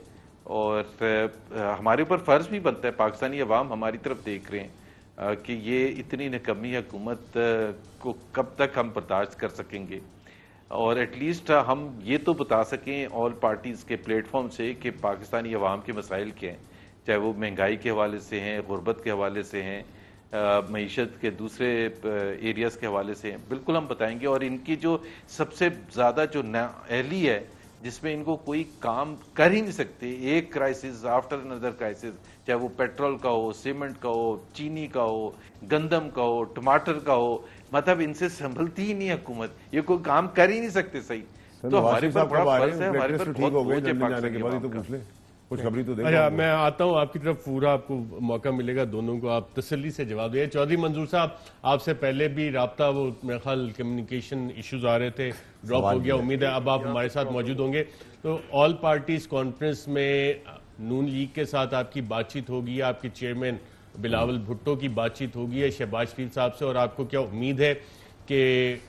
और हमारे ऊपर फर्ज भी बनता है, पाकिस्तानी अवाम हमारी तरफ देख रहे हैं कि ये इतनी निकम्मी हुकूमत को कब तक हम बर्दाश्त कर सकेंगे, और एटलीस्ट हम ये तो बता सकें ऑल पार्टीज़ के प्लेटफॉर्म से कि पाकिस्तानी अवाम के मसाइल क्या हैं, चाहे वो महंगाई के हवाले से हैं, गुर्बत के हवाले से हैं, मईशत के दूसरे एरियाज़ के हवाले से हैं। बिल्कुल हम बताएंगे, और इनकी जो सबसे ज़्यादा जो नाअहली है, जिसमें इनको कोई काम कर ही नहीं सकते, एक क्राइसिस आफ्टर अनदर क्राइसिस, चाहे वो पेट्रोल का हो, सीमेंट का हो, चीनी का हो, गंदम का हो, टमाटर का हो, मतलब इनसे संभलती ही नहीं हुकूमत, ये कोई काम कर ही नहीं सकते सही। तो हमारे पर बड़ा फर्ज है, हमारे पर बहुत बोझ है पाकिस्तान। कुछ खबरी तो देखो। अच्छा, मैं आता हूँ आपकी तरफ, पूरा आपको मौका मिलेगा दोनों को, आप तसल्ली से जवाब दिए। चौधरी मंजूर साहब, आपसे पहले भी राब्ता, वो मेरे ख्याल कम्युनिकेशन इश्यूज आ रहे थे, ड्रॉप हो गया, उम्मीद है अब आप हमारे साथ मौजूद होंगे। तो ऑल पार्टीज कॉन्फ्रेंस में नून लीग के साथ आपकी बातचीत होगी, आपके चेयरमैन बिलावल भुट्टो की बातचीत होगी है शहबाज शरीफ साहब से, और आपको क्या उम्मीद है कि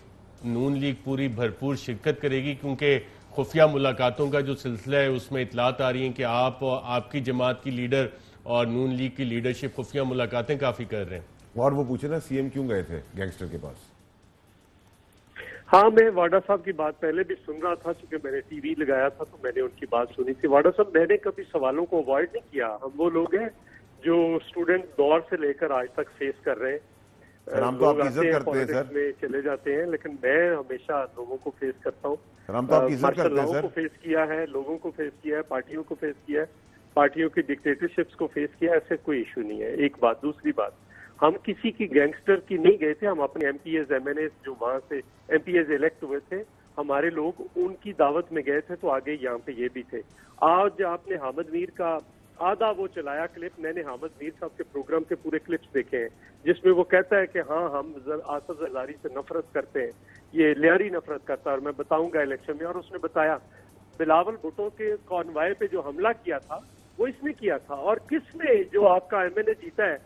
नून लीग पूरी भरपूर शिरकत करेगी? क्योंकि खुफिया मुलाकातों का जो सिलसिला है उसमें इतलात आ रही हैं कि आप और आपकी जमात की लीडर और नून लीग की लीडरशिप खुफिया मुलाकातें काफ़ी कर रहे हैं। और वो पूछे ना सीएम क्यों गए थे गैंगस्टर के पास? हाँ, मैं वाडा साहब की बात पहले भी सुन रहा था, क्योंकि मैंने टीवी लगाया था तो मैंने उनकी बात सुनी थी। वाडा साहब, मैंने कभी सवालों को अवॉइड नहीं किया। हम वो लोग हैं जो स्टूडेंट दौर से लेकर आज तक फेस कर रहे हैं। हम तो आपकी इज्जत करते हैं सर, में चले जाते हैं, लेकिन मैं हमेशा लोगों को फेस करता हूँ। हम तो आपकी इज्जत करते हैं सर। को फेस किया है, लोगों को फेस किया है, पार्टियों को फेस किया है, पार्टियों की डिक्टेटरशिप्स को फेस किया है, ऐसे कोई इशू नहीं है। एक बात। दूसरी बात, हम किसी की गैंगस्टर की नहीं गए थे, हम अपने एमपीएस एमएनए जो वहां से एमपीएस इलेक्ट हुए थे, हमारे लोग उनकी दावत में गए थे, तो आगे यहाँ पे ये भी थे। आज आपने हामिद मीर का आधा वो चलाया क्लिप, मैंने हामिद मीर साहब के प्रोग्राम के पूरे क्लिप्स देखे हैं, जिसमें वो कहता है कि हाँ, हम आसफ जरदारी से नफरत करते हैं, ये लियारी नफरत करता है, और मैं बताऊंगा इलेक्शन में। और उसने बताया बिलावल भुट्टो के कॉन्वाय पे जो हमला किया था वो इसने किया था, और किसने, जो आपका एमएनए जीता है,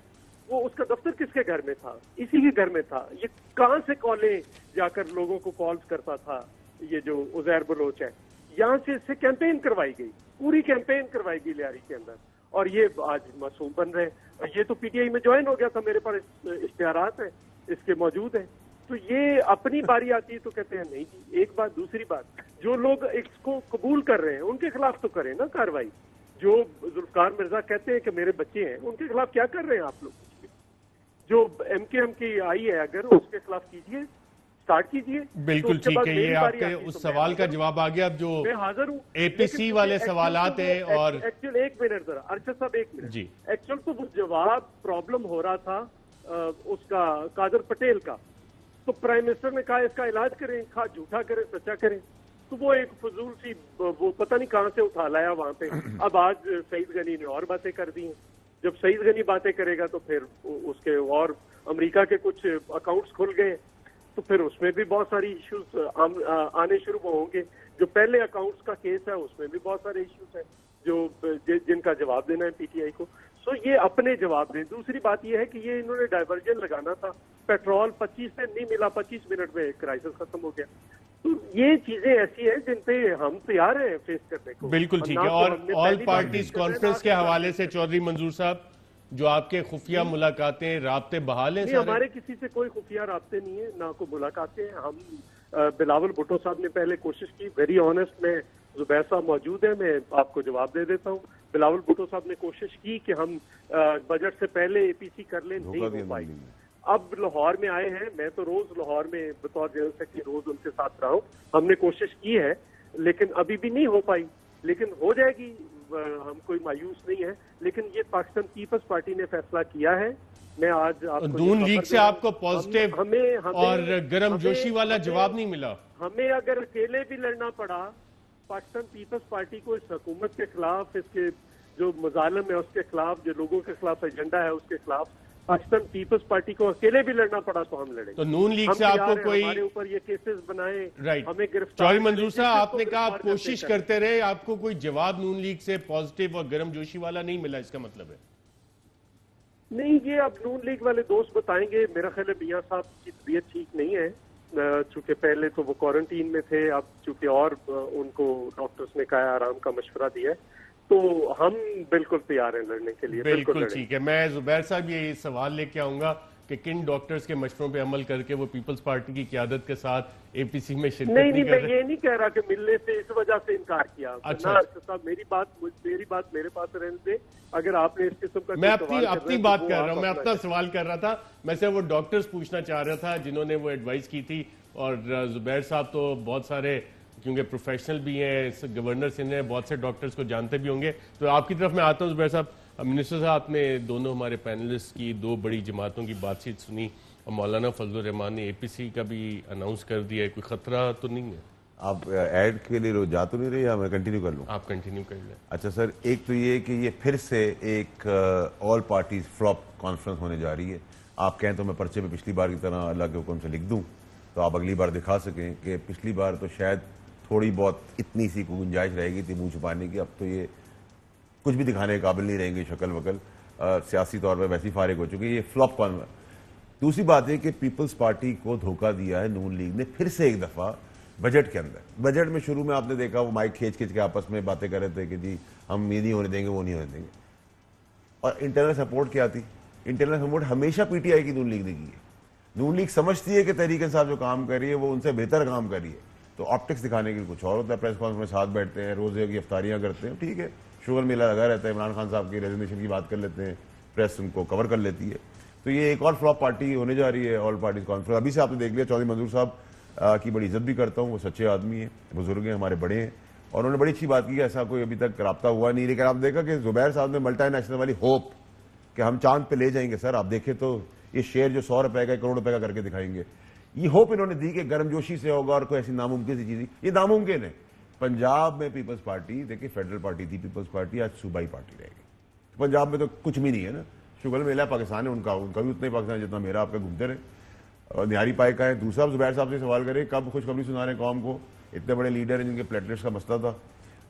वो उसका दफ्तर किसके घर में था? इसी के घर में था। ये कहाँ से कॉलें जाकर लोगों को कॉल्स करता था? ये जो उजैर बलोच है, यहाँ से इससे कैंपेन करवाई गई, पूरी कैंपेन करवाई गई लियारी के अंदर, और ये आज मासूम बन रहे हैं। ये तो पीटीआई में ज्वाइन हो गया था, मेरे पास इश्तिहारात हैं, इसके मौजूद हैं। तो ये अपनी बारी आती है तो कहते हैं नहीं जी। एक बात। दूसरी बात, जो लोग इसको कबूल कर रहे हैं उनके खिलाफ तो करें ना कार्रवाई। जो जुल्फकार मिर्जा कहते हैं कि मेरे बच्चे हैं, उनके खिलाफ क्या कर रहे हैं आप लोग? जो एमकेएम की आई है, अगर उसके खिलाफ कीजिए, स्टार्ट कीजिए। बिल्कुल तो ठीक है, ये आपके उस सवाल का जवाब आ गया। अब जो मैं हाजिर हूँ, एपीसी वाले सवालात हैं, और एक्चुअल एक मिनट जरा अरशद साहब, एक मिनट जी। एक्चुअल तो वो जवाब प्रॉब्लम हो रहा था उसका कादर पटेल का, तो प्राइम मिनिस्टर ने कहा इसका इलाज करें, खा झूठा करें सच्चा करें, तो वो एक फजूल सी वो पता नहीं कहां से उठा लाया वहां पे। अब आज सईद गनी ने और बातें कर दी हैं। जब सईद गनी बातें करेगा तो फिर उसके और अमेरिका के कुछ अकाउंट्स खुल गए, तो फिर उसमें भी बहुत सारी इश्यूज आने शुरू होंगे। जो पहले अकाउंट्स का केस है उसमें भी बहुत सारे इश्यूज हैं जो जिनका जवाब देना है पीटीआई को। सो ये अपने जवाब दें। दूसरी बात ये है कि ये इन्होंने डाइवर्जन लगाना था, पेट्रोल 25 से नहीं मिला, 25 मिनट में क्राइसिस खत्म हो गया। तो ये चीजें ऐसी हैं जिन पे हम तैयार हैं फेस करने को। बिल्कुल ठीक है। और ऑल पार्टीज कॉन्फ्रेंस के हवाले से चौधरी मंजूर साहब, जो आपके खुफिया मुलाकातें राब्ते बहाल हैं? नहीं, हमारे किसी से कोई खुफिया राब्ते नहीं है, ना कोई मुलाकातें हैं। हम बिलावल भुट्टो साहब ने पहले कोशिश की, वेरी ऑनेस्ट, में जुबैर साहब मौजूद है, मैं आपको जवाब दे देता हूँ। बिलावल भुट्टो साहब ने कोशिश की कि हम बजट से पहले एपीसी कर लें, नहीं हो पाई। अब लाहौर में आए हैं, मैं तो रोज लाहौर में बतौर जनरल सेक्रेटरी रोज उनके साथ रहा हूँ। हमने कोशिश की है लेकिन अभी भी नहीं हो पाई, लेकिन हो जाएगी। हम कोई मायूस नहीं है, लेकिन ये पाकिस्तान पीपल्स पार्टी ने फैसला किया है। मैं आज आपको नून लीग से आपको पॉजिटिव और गर्मजोशी वाला जवाब नहीं मिला? हमें अगर अकेले भी लड़ना पड़ा, पाकिस्तान पीपल्स पार्टी को इस हुकूमत के खिलाफ, इसके जो मजालम है उसके खिलाफ, जो लोगों के खिलाफ एजेंडा है उसके खिलाफ, पाकिस्तान पीपल्स पार्टी को अकेले भी लड़ना पड़ा तो हम लड़ेंगे। तो नून लीग से आपको कोई, हमारे ऊपर ये केसेस बनाए, राइट, हमें गिरफ्तार, चौधरी मंजूर साहब आपने कहा आप कोशिश करते रहे, आपको कोई जवाब नून लीग से पॉजिटिव और गर्मजोशी वाला नहीं मिला, इसका मतलब है? नहीं, ये अब नून लीग वाले दोस्त बताएंगे। मेरा ख्याल है मियां साहब की तबीयत ठीक नहीं है, चूंकि पहले तो वो क्वारंटीन में थे, अब चूंकि और उनको डॉक्टर्स ने कहा आराम का मशवरा दिया है, तो हम बिल्कुल तैयार हैं लड़ने के लिए। बिल्कुल ठीक है। मैं जुबैर साहब ये सवाल लेके आऊंगा कि किन डॉक्टर्स के मशवरों पे अमल करके वो पीपल्स पार्टी की क़यादत के साथ एपीसी में शिरकत नहीं कर रहे? मैं ये नहीं कह रहा कि मिलने से इस वजह से इनकार किया। अच्छा साहब, मेरी बात मेरे पास रहने दे। अगर आपने इस किस्म का, मैं अपनी बात कर रहा हूँ, मैं अपना सवाल कर रहा था। मैं से वो डॉक्टर्स पूछना चाह रहा था जिन्होंने वो एडवाइस की थी, और जुबैर साहब तो बहुत सारे, क्योंकि प्रोफेशनल भी हैं, गवर्नर सिंध हैं, बहुत से डॉक्टर्स को जानते भी होंगे। तो आपकी तरफ मैं आता हूँ जुबैर साहब। मिनिस्टर साहब, आपने दोनों हमारे पैनलिस्ट की दो बड़ी जमातों की बातचीत सुनी और मौलाना फजलुर रहमान ने एपीसी का भी अनाउंस कर दिया है, कोई खतरा तो नहीं है? आप ऐड के लिए जा तो नहीं रहे, या मैं कंटिन्यू कर लूँ? आप कंटिन्यू कर लें। अच्छा सर, एक तो ये कि ये फिर से एक ऑल पार्टीज फ्लॉप कॉन्फ्रेंस होने जा रही है। आप कहें तो मैं पर्चे में पिछली बार की तरह अल्लाह के हुक्म से लिख दूँ, तो आप अगली बार दिखा सकें कि पिछली बार तो शायद थोड़ी बहुत इतनी सी गुंजाइश रहेगी थी मुँह छुपाने की, अब तो ये कुछ भी दिखाने के काबिल नहीं रहेंगे, शक्ल वकल सियासी तौर पर वैसी फारिग हो चुकी है। ये फ्लॉप कॉन्फ्रेंस। दूसरी बात है कि पीपल्स पार्टी को धोखा दिया है नून लीग ने फिर से एक दफ़ा बजट के अंदर। बजट में शुरू में आपने देखा वो माइक खींच के आपस में बातें कर रहे थे कि जी हम ये नहीं होने देंगे, वो नहीं होने देंगे। और इंटरनल सपोर्ट क्या थी? इंटरनल सपोर्ट हमेशा पीटीआई की नून लीग ने की है। नून लीग समझती है कि तहरीक इंसाफ जो काम कर रही है वो उनसे बेहतर काम कर रही है, तो ऑप्टिक्स दिखाने के लिए कुछ और होता है। प्रेस कॉन्फ्रेंस में साथ बैठते हैं, रोज़े की इफ्तारियाँ करते हैं, ठीक है, शुगर मेला लगा रहता है, इमरान खान साहब की रेजिग्नेशन की बात कर लेते हैं, प्रेस उनको कवर कर लेती है। तो ये एक और फ्लॉप पार्टी होने जा रही है, ऑल पार्टीज कॉन्फ्रेंस। अभी से आपने देख लिया, चौधरी मंजूर साहब की बड़ी इज्जत भी करता हूँ, वो सच्चे आदमी हैं, बुजुर्ग हैं, हमारे बड़े हैं, और उन्होंने बड़ी अच्छी बात की कि ऐसा कोई अभी तक रब्ता हुआ नहीं। लेकिन आप देखा कि जुबैर साहब ने मल्टी नेशनल वाली होप कि हम चांद पे ले जाएंगे। सर आप देखें तो ये शेयर जो 100 रुपए का, 1 करोड़ रुपए का करके दिखाएंगे, ये होप इन्होंने दी कि गर्मजोशी से होगा और कोई ऐसी नामुमकिन सी चीज़, ये नामुमकिन है। पंजाब में पीपल्स पार्टी, देखिए फेडरल पार्टी थी पीपल्स पार्टी, आज सूबाई पार्टी रहेगी। पंजाब में तो कुछ भी नहीं है ना, शुगर मेला पाकिस्तान है, उनका भी उतना ही पाकिस्तान जितना मेरा आपका घूमते रहे, और निहारी पाए का है। दूसरा जुबैर साहब से सवाल करें, कब खुशखबरी सुना रहे कौम को? इतने बड़े लीडर हैं जिनके प्लेटलेट्स का मसला था,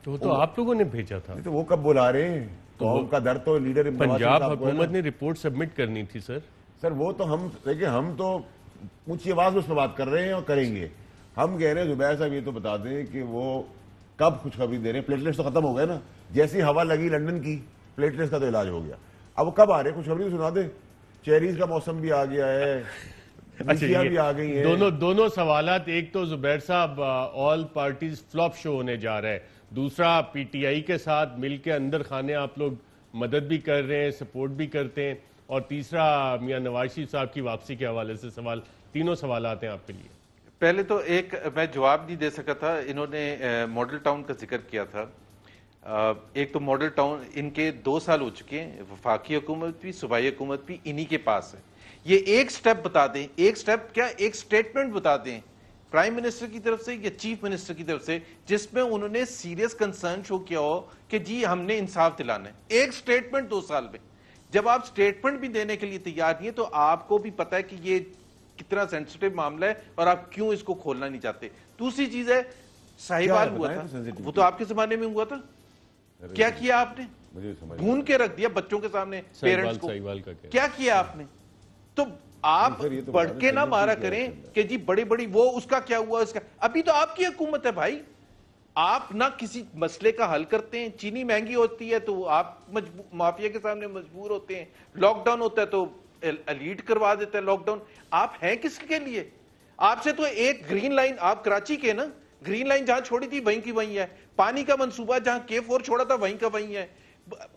तो आप लोगों ने भेजा था, तो वो कब बुला रहे हैं? कौम का दर्द तो लीडर पंजाब हुकूमत ने रिपोर्ट सबमिट करनी थी सर। वो तो हम देखिए, हम तो ऊंची आवाज में उस पर बात कर रहे हैं और करेंगे। हम कह रहे हैं जुबैर साहब ये तो बता दें कि वो कब खुशखबरी दे रहे हैं। प्लेटलेट्स तो खत्म हो गए ना, जैसी हवा लगी लंदन की, प्लेटलेट्स का तो इलाज हो गया। अब वो कब आ रहे हैं? खुशखबरी तो सुना दे। चेरीज का मौसम भी आ गया है, अच्छा, भी आ गई है। दोनों सवालात, एक तो जुबैर साहब ऑल पार्टीज फ्लॉप शो होने जा रहा है, दूसरा पीटीआई के साथ मिलकर अंदर खाने आप लोग मदद भी कर रहे हैं, सपोर्ट भी करते हैं, और तीसरा मियां नवाज शरीफ साहब की वापसी के हवाले से सवाल। तीनों सवाल आते हैं आपके लिए। पहले तो एक मैं जवाब नहीं दे सका था, इन्होंने मॉडल टाउन का जिक्र किया था। एक तो मॉडल टाउन इनके 2 साल हो चुके हैं, वफाकी हुकूमत भी सूबाई हुकूमत भी इन्हीं के पास है। ये एक स्टेप बता दें, एक स्टेप क्या, एक स्टेटमेंट बता दें प्राइम मिनिस्टर की तरफ से या चीफ मिनिस्टर की तरफ से, जिसमें उन्होंने सीरियस कंसर्न शो किया हो कि जी हमने इंसाफ दिलाना है। एक स्टेटमेंट 2 साल में, जब आप स्टेटमेंट भी देने के लिए तैयार नहीं है तो आपको भी पता है कि ये कितना सेंसिटिव मामला है और आप क्यों इसको खोलना नहीं चाहते। दूसरी चीज है, साहिवाल हुआ था, वो तो आपके जमाने में हुआ था, क्या किया आपने? ढूंढ के रख दिया बच्चों के सामने, पेरेंट्स को। क्या किया आपने? तो आप बढ़ के ना मारा करें कि जी बड़ी बड़ी वो उसका क्या हुआ, इसका। अभी तो आपकी हुकूमत है भाई, आप ना किसी मसले का हल करते हैं, चीनी महंगी होती है तो आप माफिया के सामने मजबूर होते हैं, लॉकडाउन होता है तो एलीट करवा देता है लॉकडाउन। आप हैं किसके लिए? आपसे तो एक ग्रीन लाइन, आप कराची के ना, ग्रीन लाइन जहां छोड़ी थी वहीं की वहीं है, पानी का मंसूबा जहां K4 छोड़ा था वहीं का वहीं है।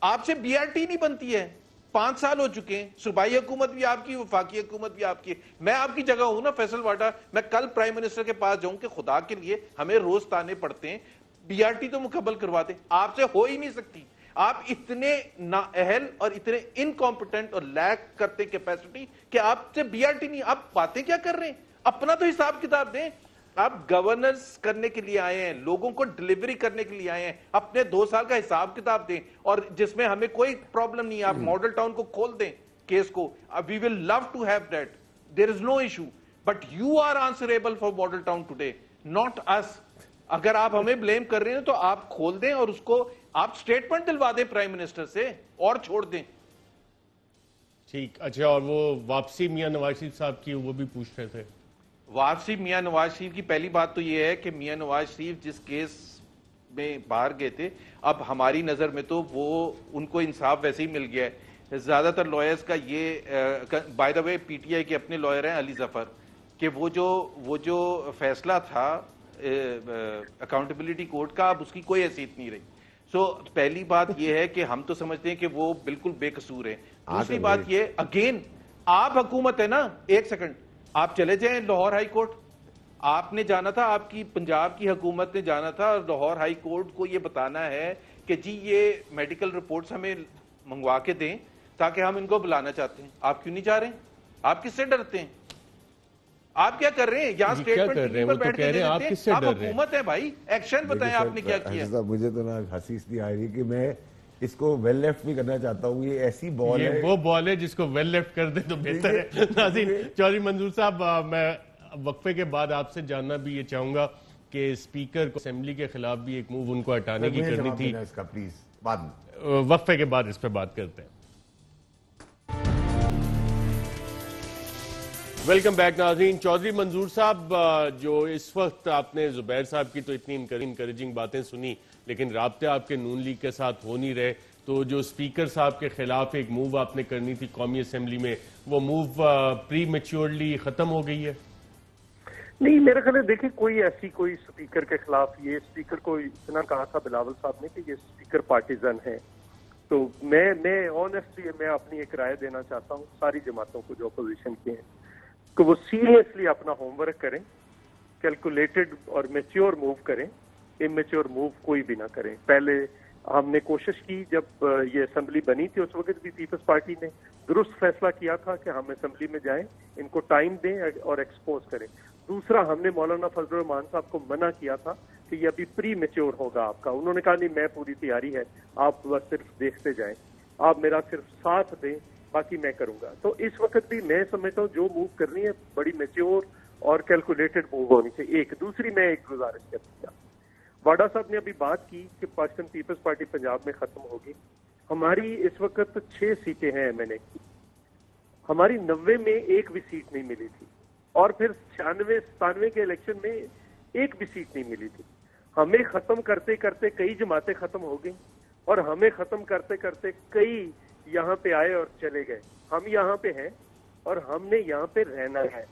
आपसे BRT नहीं बनती है, 5 साल हो चुके हैं, सूबाई हुकूमत भी आपकी, वफाकी हुकूमत भी आपकी। मैं आपकी जगह हूं ना फैसल वाडा, मैं कल प्राइम मिनिस्टर के पास जाऊं कि खुदा के लिए हमें रोज ताने पड़ते हैं, BRT तो मुकम्मल करवाते। आपसे हो ही नहीं सकती। आप इतने नाअहल और इतने इनकॉम्पिटेंट और लैक करते कैपेसिटी कि आपसे BRT नहीं। आप बातें क्या कर रहे हैं? अपना तो हिसाब किताब दें। आप गवर्नेंस करने के लिए आए हैं, लोगों को डिलीवरी करने के लिए आए हैं, अपने 2 साल का हिसाब किताब दें, और जिसमें हमें कोई प्रॉब्लम नहीं है। आप मॉडल टाउन को खोल दें, केस को, we will love to have that, there is no issue, but you are answerable for Model Town today, not us. अगर आप हमें ब्लेम कर रहे हैं तो आप खोल दें और उसको आप स्टेटमेंट दिलवा दें प्राइम मिनिस्टर से और छोड़ दें। ठीक, अच्छा, और वो वापसी मियां नवाज शरीफ साहब की वो भी पूछ रहे थे। वापसी मियां नवाज शरीफ की पहली बात तो ये है कि मियां नवाज शरीफ जिस केस में बाहर गए थे, अब हमारी नजर में तो वो उनको इंसाफ वैसे ही मिल गया है। ज्यादातर लॉयर्स का ये, बाय द वे PTI के अपने लॉयर हैं अली जफर, कि वो जो फैसला था अकाउंटेबिलिटी कोर्ट का, अब उसकी कोई हैसियत नहीं रही। सो पहली बात यह है कि हम तो समझते हैं कि वो बिल्कुल बेकसूर है। दूसरी बात ये, अगेन आप हुकूमत है ना, एक सेकंड, आप चले जाएं लाहौर हाई कोर्ट। आपने जाना था, आपकी पंजाब की हुकूमत ने जाना था और लाहौर हाई कोर्ट को ये बताना है कि जी ये मेडिकल रिपोर्ट्स हमें मंगवा के दें ताकि हम इनको बुलाना चाहते हैं। आप क्यों नहीं जा रहे हैं? आप किससे डरते हैं? आप क्या कर रहे हैं? यहाँ स्टेटमेंट कर रहे हैं, वो तो कह रहे हैं, आप किससे डर रहे हैं? हुकूमत है भाई, एक्शन बताएं आपने क्या किया। मुझे तो ना हंसी इसलिए आ रही कि मैं इसको वेल लेफ्ट भी करना चाहता हूँ। ये ऐसी बॉल है, वो बॉल है जिसको वेल लेफ्ट कर दे तो बेहतर है। नाज़रीन, चौधरी मंजूर साहब, मैं वक्फे के बाद आपसे जानना भी ये चाहूंगा कि स्पीकर को असेंबली के खिलाफ भी एक मूव उनको हटाने की करनी थी। इसका प्लीज बाद में, वक्फे के बाद इस पर बात करते हैं। वेलकम बैक नाज़रीन। चौधरी मंजूर साहब, जो इस वक्त आपने जुबैर साहब की तो इतनी इनकरेजिंग बातें सुनी, लेकिन राब्ते आपके नून लीग के साथ हो नहीं रहे, तो जो स्पीकर साहब के खिलाफ एक मूव आपने करनी थी कौमी असेंबली में, वो मूव प्री मेच्योरली खत्म हो गई है? नहीं, मेरे ख्याल है, देखिए, कोई स्पीकर के खिलाफ, ये स्पीकर को इतना कहा था बिलावल साहब ने कि ये स्पीकर पार्टीजन है। तो मैं ऑनेस्टली मैं अपनी एक राय देना चाहता हूँ सारी जमातों को जो अपोजिशन की हैं, कि वो सीरियसली अपना होमवर्क करें, कैलकुलेटेड और मेच्योर मूव करें, इमेच्योर मूव कोई भी ना करें। पहले हमने कोशिश की, जब ये असेंबली बनी थी उस वक्त भी पीपल्स पार्टी ने दुरुस्त फैसला किया था कि हम असेंबली में जाएं, इनको टाइम दें और एक्सपोज करें। दूसरा, हमने मौलाना फजल रहमान साहब को मना किया था कि ये अभी प्री मेच्योर होगा आपका। उन्होंने कहा नहीं, मैं पूरी तैयारी है, आप बस सिर्फ देखते जाएं, आप मेरा सिर्फ साथ दें, बाकी मैं करूंगा। तो इस वक्त भी मैं समझता हूँ जो मूव करनी है बड़ी मेच्योर और कैलकुलेटेड मूव होनी चाहिए। एक दूसरी मैं एक गुजारिश करती हूँ, वाडा साहब ने अभी बात की कि पाकिस्तान पीपल्स पार्टी पंजाब में खत्म होगी। हमारी इस वक्त 6 सीटें हैं MNA की, हमारी 90 में एक भी सीट नहीं मिली थी, और फिर 96-97 के इलेक्शन में एक भी सीट नहीं मिली थी। हमें खत्म करते करते कई जमातें खत्म हो गई, और हमें खत्म करते करते कई यहाँ पे आए और चले गए। हम यहाँ पे हैं और हमने यहाँ पे रहना है,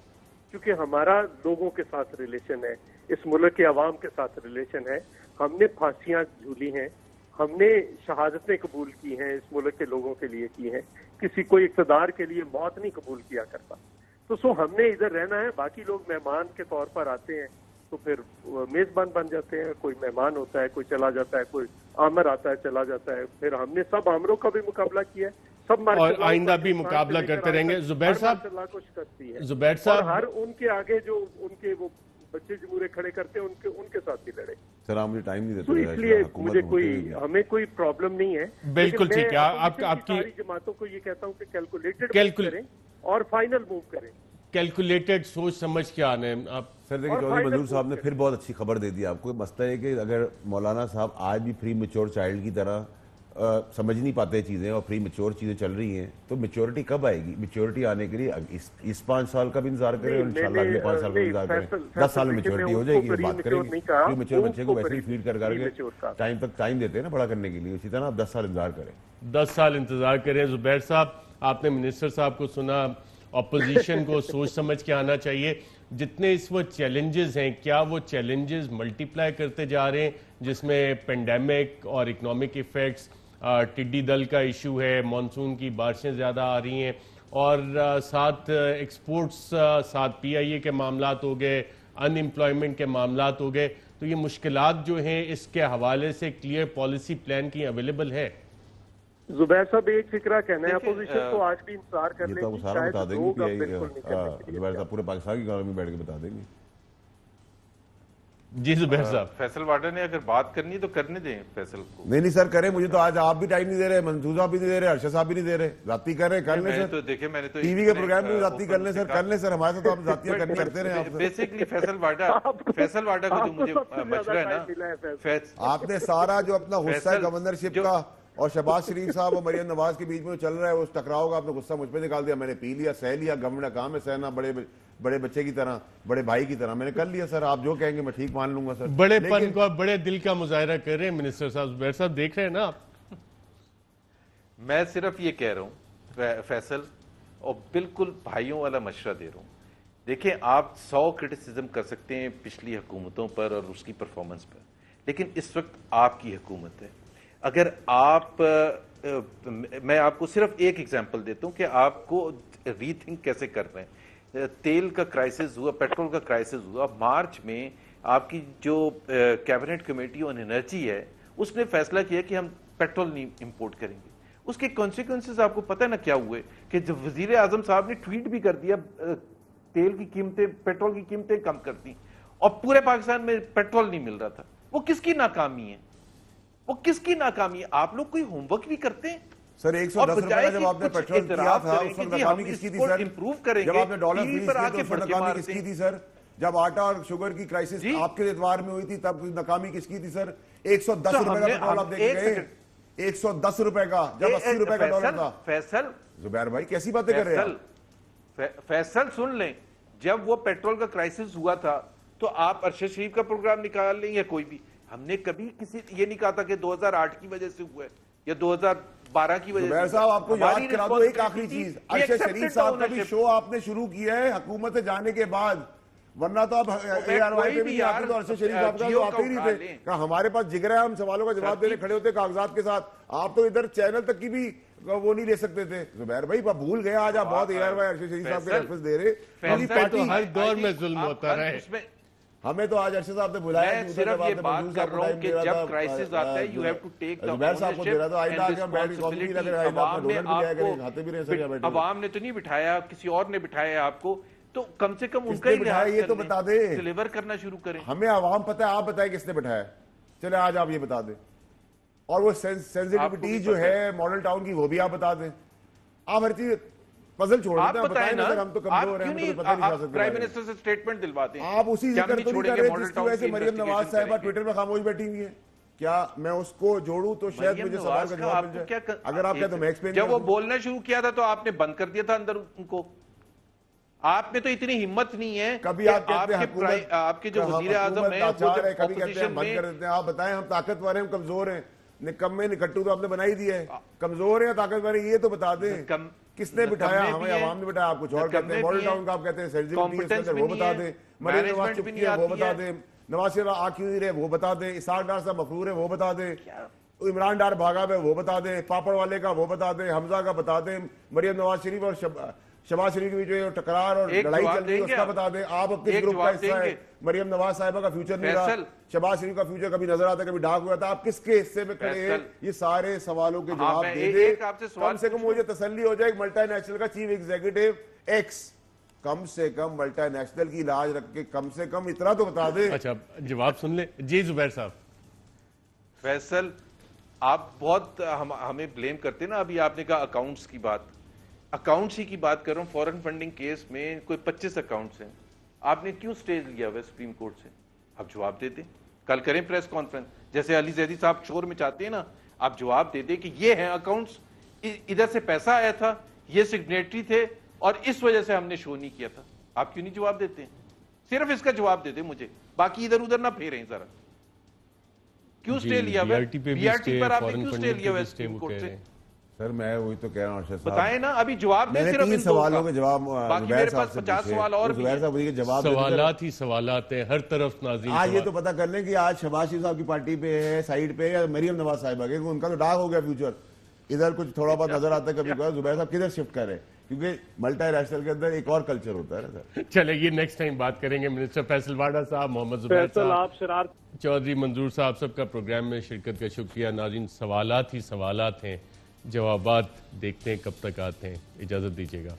क्योंकि हमारा लोगों के साथ रिलेशन है, इस मुल्क के अवाम के साथ रिलेशन है। हमने फांसियां झूली हैं, हमने शहादतें कबूल की हैं, इस मुल्क के लोगों के लिए की हैं। किसी कोई इक़्तिदार के लिए मौत नहीं कबूल किया करता। तो हमने इधर रहना है। बाकी लोग मेहमान के तौर पर आते हैं तो फिर मेजबान बन जाते हैं, कोई मेहमान होता है, कोई चला जाता है, कोई आमर आता है, चला जाता है। फिर हमने सब आमरों का भी मुकाबला किया है, सब और आइंदा भी मुकाबला करते रहेंगे। जुबैर साहब, जुबैर साहब, हर उनके आगे जो उनके वो बच्चे जमूरे खड़े करते हैं उनके साथ ही लड़े। सर, आप मुझे टाइम नहीं देते, तो इसलिए मुझे हमें कोई प्रॉब्लम नहीं है। बिल्कुल ठीक है। आपकी सारी जमातों को ये कहता हूँ कि कैलकुलेटेड करें और फाइनल मूव करें, कैलकुलेटेड सोच समझ के आने हैं आप। सर देखिए, चौधरी मंजूर साहब ने फिर बहुत अच्छी खबर दे दी आपको। मसला है कि अगर मौलाना साहब आज भी प्री मेच्योर चाइल्ड की तरह समझ नहीं पाते चीज़ें और प्री मेच्योर चीज़ें चल रही हैं, तो मेच्योरिटी कब आएगी? मेच्योरिटी आने के लिए इस 5 साल का भी इंतजार करें और इंशाल्लाह अगले 5 साल का इंतजार करें। 10 साल में मेच्योरिटी हो जाएगी, बात करेंगे। प्री मेच्योर बच्चे को वैसे ही फीड कर करके टाइम देते हैं ना बड़ा करने के लिए, इसी तरह आप 10 साल इंतजार करें। 10 साल इंतजार करें। जुबैर साहब, आपने मिनिस्टर साहब को सुना, अपोजिशन को सोच समझ के आना चाहिए। जितने इस वक्त चैलेंजेस हैं, क्या वो चैलेंजेस मल्टीप्लाई करते जा रहे हैं, जिसमें पेंडेमिक और इकोनॉमिक इफेक्ट्स, टिड्डी दल का इशू है, मानसून की बारिशें ज़्यादा आ रही हैं और साथ एक्सपोर्ट्स, साथ PIA के मामलात हो गए, अनएम्प्लॉयमेंट के मामलात हो गए, तो ये मुश्किलात जो हैं इसके हवाले से क्लियर पॉलिसी प्लान की अवेलेबल है? जुबैर साहब एक फिक्रा कहना है, अपोजिशन को आज भी इंतजार कर ये लेगी, तो सारा शायद बता लोग अब देंगे बिल्कुल नहीं करने के लिए जुबैर साहब पूरे पाकिस्तान की इकोनॉमी बैठ के बता देंगे। जी जुबैर साहब, फैसल वाडा ने अगर बात करनी है तो करने दें फैसल को। नहीं सर करें, मुझे तो आज आप भी टाइम नहीं दे रहे, मंसूर साहब भी नहीं दे रहे, अर्शद साहब भी नहीं दे रहे, जाती कर रहे, कर ले सर। तो देखिए मैंने तो टीवी के प्रोग्राम में जाती कर ले सर, कर ले सर, हमारे साथ तो आप जातियां करते रहे। बेसिकली फैसल वाडा को जो मुझे मशवरा है ना, आपने सारा जो अपना गुस्सा है गवर्नरशिप का और शहबाज शरीफ साहब और मरियम नवाज के बीच में चल रहा है, उस टकराव का आपने गुस्सा मुझ पर निकाल दिया। मैंने पी लिया, सह लिया, गवर्नमेंट का काम है सहना, बड़े बच्चे की तरह, बड़े भाई की तरह मैंने कर लिया सर। आप जो कहेंगे मैं ठीक मान लूंगा सर। बड़ेपन को बड़े दिल का मुजाहरा कर रहे हैं मिनिस्टर साहब। जुबैर साहब देख रहे हैं ना आप? मैं सिर्फ ये कह रहा हूं फैसल, और बिल्कुल भाइयों वाला मशवरा दे रहा हूं। देखिए आप 100 क्रिटिसिज्म कर सकते हैं पिछली हुकूमतों पर और उसकी परफॉर्मेंस पर, लेकिन इस वक्त आपकी हुकूमत है। अगर आप मैं आपको सिर्फ एक एग्जांपल देता हूं कि आपको रीथिंक कैसे कर रहे हैं। तेल का क्राइसिस हुआ, पेट्रोल का क्राइसिस हुआ, मार्च में आपकी जो कैबिनेट कमेटी ऑन एनर्जी है उसने फैसला किया कि हम पेट्रोल नहीं इंपोर्ट करेंगे। उसके कॉन्सिक्वेंसेस आपको पता है ना क्या हुए, कि जब वजीर आजम साहब ने ट्वीट भी कर दिया तेल की कीमतें, पेट्रोल की कीमतें कम कर दी और पूरे पाकिस्तान में पेट्रोल नहीं मिल रहा था। वो किसकी नाकामी है? वो किसकी नाकामी है? आप लोग कोई होमवर्क भी करते हैं सर? 110 रुपए का जब आपने पेट्रोल किया था उस वक्त नाकामी किसकी थी सर? इंप्रूव करेंगे। जब आपने डॉलर फ्रीज किया तो उस वक्त नाकामी किसकी थी सर? जब आटा और शुगर की क्राइसिस आपके एतवार में हुई थी तब नाकामी किसकी थी सर? 110 रुपए का पेट्रोल आप देख गए, 110 रुपए का, जब 80 रुपए का डॉलर था। फैसल, जुबैर भाई कैसी बातें कर रहे हैं? फैसल सुन लें, जब वो पेट्रोल का क्राइसिस हुआ था तो आप अरशद शरीफ का प्रोग्राम निकाल लें या कोई भी, हमने कभी किसी ये नहीं कहा था कि 2008 की वजह से हुआ है या 2012 की वजह से। साहब आपको याद करा दो एक आखिरी चीज, अरशद शरीफ साहब का भी शो आपने शुरू किया है हुकूमत जाने के बाद, वरना तो आप ARY पे भी आते तो अरशद शरीफ साहब का तो आते ही नहीं थे। कहा हमारे पास जिगर है, हम सवालों का जवाब देने खड़े होते कागजात के साथ। आप तो इधर चैनल तक की भी वो नहीं ले सकते थे। जुबैर भाई भूल गए, आज आप बहुत ARY अरशद शरीफ साहब के रेफरेंस दे रहे। तो हर दौर में जुल्म होता रहे, हमें तो आज अरशद साहब ने बुलाया। मैं सिर्फ ये बात कर रहा हूं कि जब क्राइसिस आता है you have to take the ownership. अवाम ने तो नहीं बिठाया, किसी और ने बिठाया आपको, तो कम से कम उनका ही बिठाया ये तो बता दे, डिलीवर करना शुरू करें। हमें अवाम पता है, आप बताएं किसने बिठाया? चले आज आप ये बता दें। और वो सेंसिटिविटी जो है मॉडल टाउन की वो भी आप बता दें। आप हर चीज पजल छोड़ देते हैं, बताएं ना सर, हम तो कमजोर हैं, हमें तो पता नहीं चल सकता। प्राइम मिनिस्टर से स्टेटमेंट दिलवाते हैं, आप उसी जिक्र तो नहीं कर रहे जिसकी वजह से मरियम नवाज साहिबा ट्विटर में खामोश बैठी हुई है। क्या मैं उसको जोड़ूं तो शायद मुझे सवाल का जवाब मिल जाए? अगर आप कहते तो मैं एक्सप्लेन। जब वो बोलना शुरू किया था तो आपने बंद कर दिया था अंदर उनको। आप में तो इतनी हिम्मत नहीं है। कभी आप कहते हैं आपके जो वजीर आजम है कभी कहते हैं बंद कर देते हैं। आप बताएं, हम ताकतवर हैं, हम कमजोर हैं? निकम्मे निकट्टू तो आपने बना ही दिया है। कमजोर है ताकतवर है ये तो बता दें, किसने बिठाया? हमें आवाम ने बिठाया। आप कुछ और कहते हैं, मॉडल टाउन का आप कहते हैं सेंसिटिविटी वो बता दें, मरियम नवाज चुप है वो बता दें, नवाज शरीफ आ क्यों नहीं रहे वो बता दें, इसाक डार साहब मफरूर है वो बता दें, इमरान डार भागा है वो बता दें, पापड़ वाले का वो बता दें, हमजा का बता दें, मरियम नवाज शरीफ और शहबाज शरीफ के बीच में टकरार और लड़ाई चल रही है उसका बता दें। आप अपने ग्रुप का हिस्सा है, मरियम नवाज साहिबा का फ्यूचर नहीं रहा, शहबाज शरीफ का फ्यूचर कभी नजर आता, कभी डाक हुआ था। आप किसके हिस्से में खड़े हैं? ये सारे सवालों के जवाब दे दे। कम से कम मुझे तसल्ली हो जाए, मल्टीनेशनल का चीफ एग्जीक्यूटिव एक्स, कम से कम मल्टीनेशनल की इलाज रख के कम से कम इतना तो बता दे। अच्छा जवाब सुन ले। जी जुबैर साहब। फैसल, आप बहुत हमें ब्लेम करते ना। अभी आपने कहा अकाउंट्स की बात, अकाउंट्स ही की बात कर रहा हूं। फॉरेन फंडिंग केस में कोई 25 अकाउंट्स हैं, आपने क्यों स्टे लिया हुआ सुप्रीम कोर्ट से? आप जवाब देते, कल करें प्रेस कॉन्फ्रेंस। जैसे अली जैदी साहब शोर में चाहते हैं ना आप जवाब दे दें कि ये हैं अकाउंट्स, इधर से पैसा आया था, ये सिग्नेटरी थे और इस वजह से हमने शो नहीं किया था। आप क्यों नहीं जवाब देते हैं? सिर्फ इसका जवाब दे दें मुझे, बाकी इधर उधर ना फेरें जरा। क्यों स्टे लिया? बीआरटी पर आपने क्यों स्टे लिया सुप्रीम कोर्ट से? सर मैं वही तो कह रहा हूँ अर्शद साहब, बताएं ना, अभी जवाब दें सिर्फ इन सवालों के जवाब। बाकी मेरे पास 50 सवाल और भी हैं। सवालात ही सवालात हैं हर तरफ नाज़रीन। आज ये तो पता कर लें कि आज शहबाज शरीफ साहब की पार्टी पे है साइड पे या मरियम नवाज साहिबा के, उनका तो डाक हो गया फ्यूचर। इधर कुछ थोड़ा बहुत नजर आता है कभी कभार जुबैर साहब किधर शिफ्ट करें, क्योंकि मल्टी रैशनल के अंदर एक और कल्चर होता है ना सर। चले ये नेक्स्ट टाइम बात करेंगे। मिनिस्टर फैसल वाडा साहब, मोहम्मद जुबैर साहब, चौधरी मंजूर साहब, सबका प्रोग्राम में शिरकत का शुक्रिया। नाज़रीन सवालात ही सवालात हैं, जवाबात देखते हैं कब तक आते हैं। इजाज़त दीजिएगा।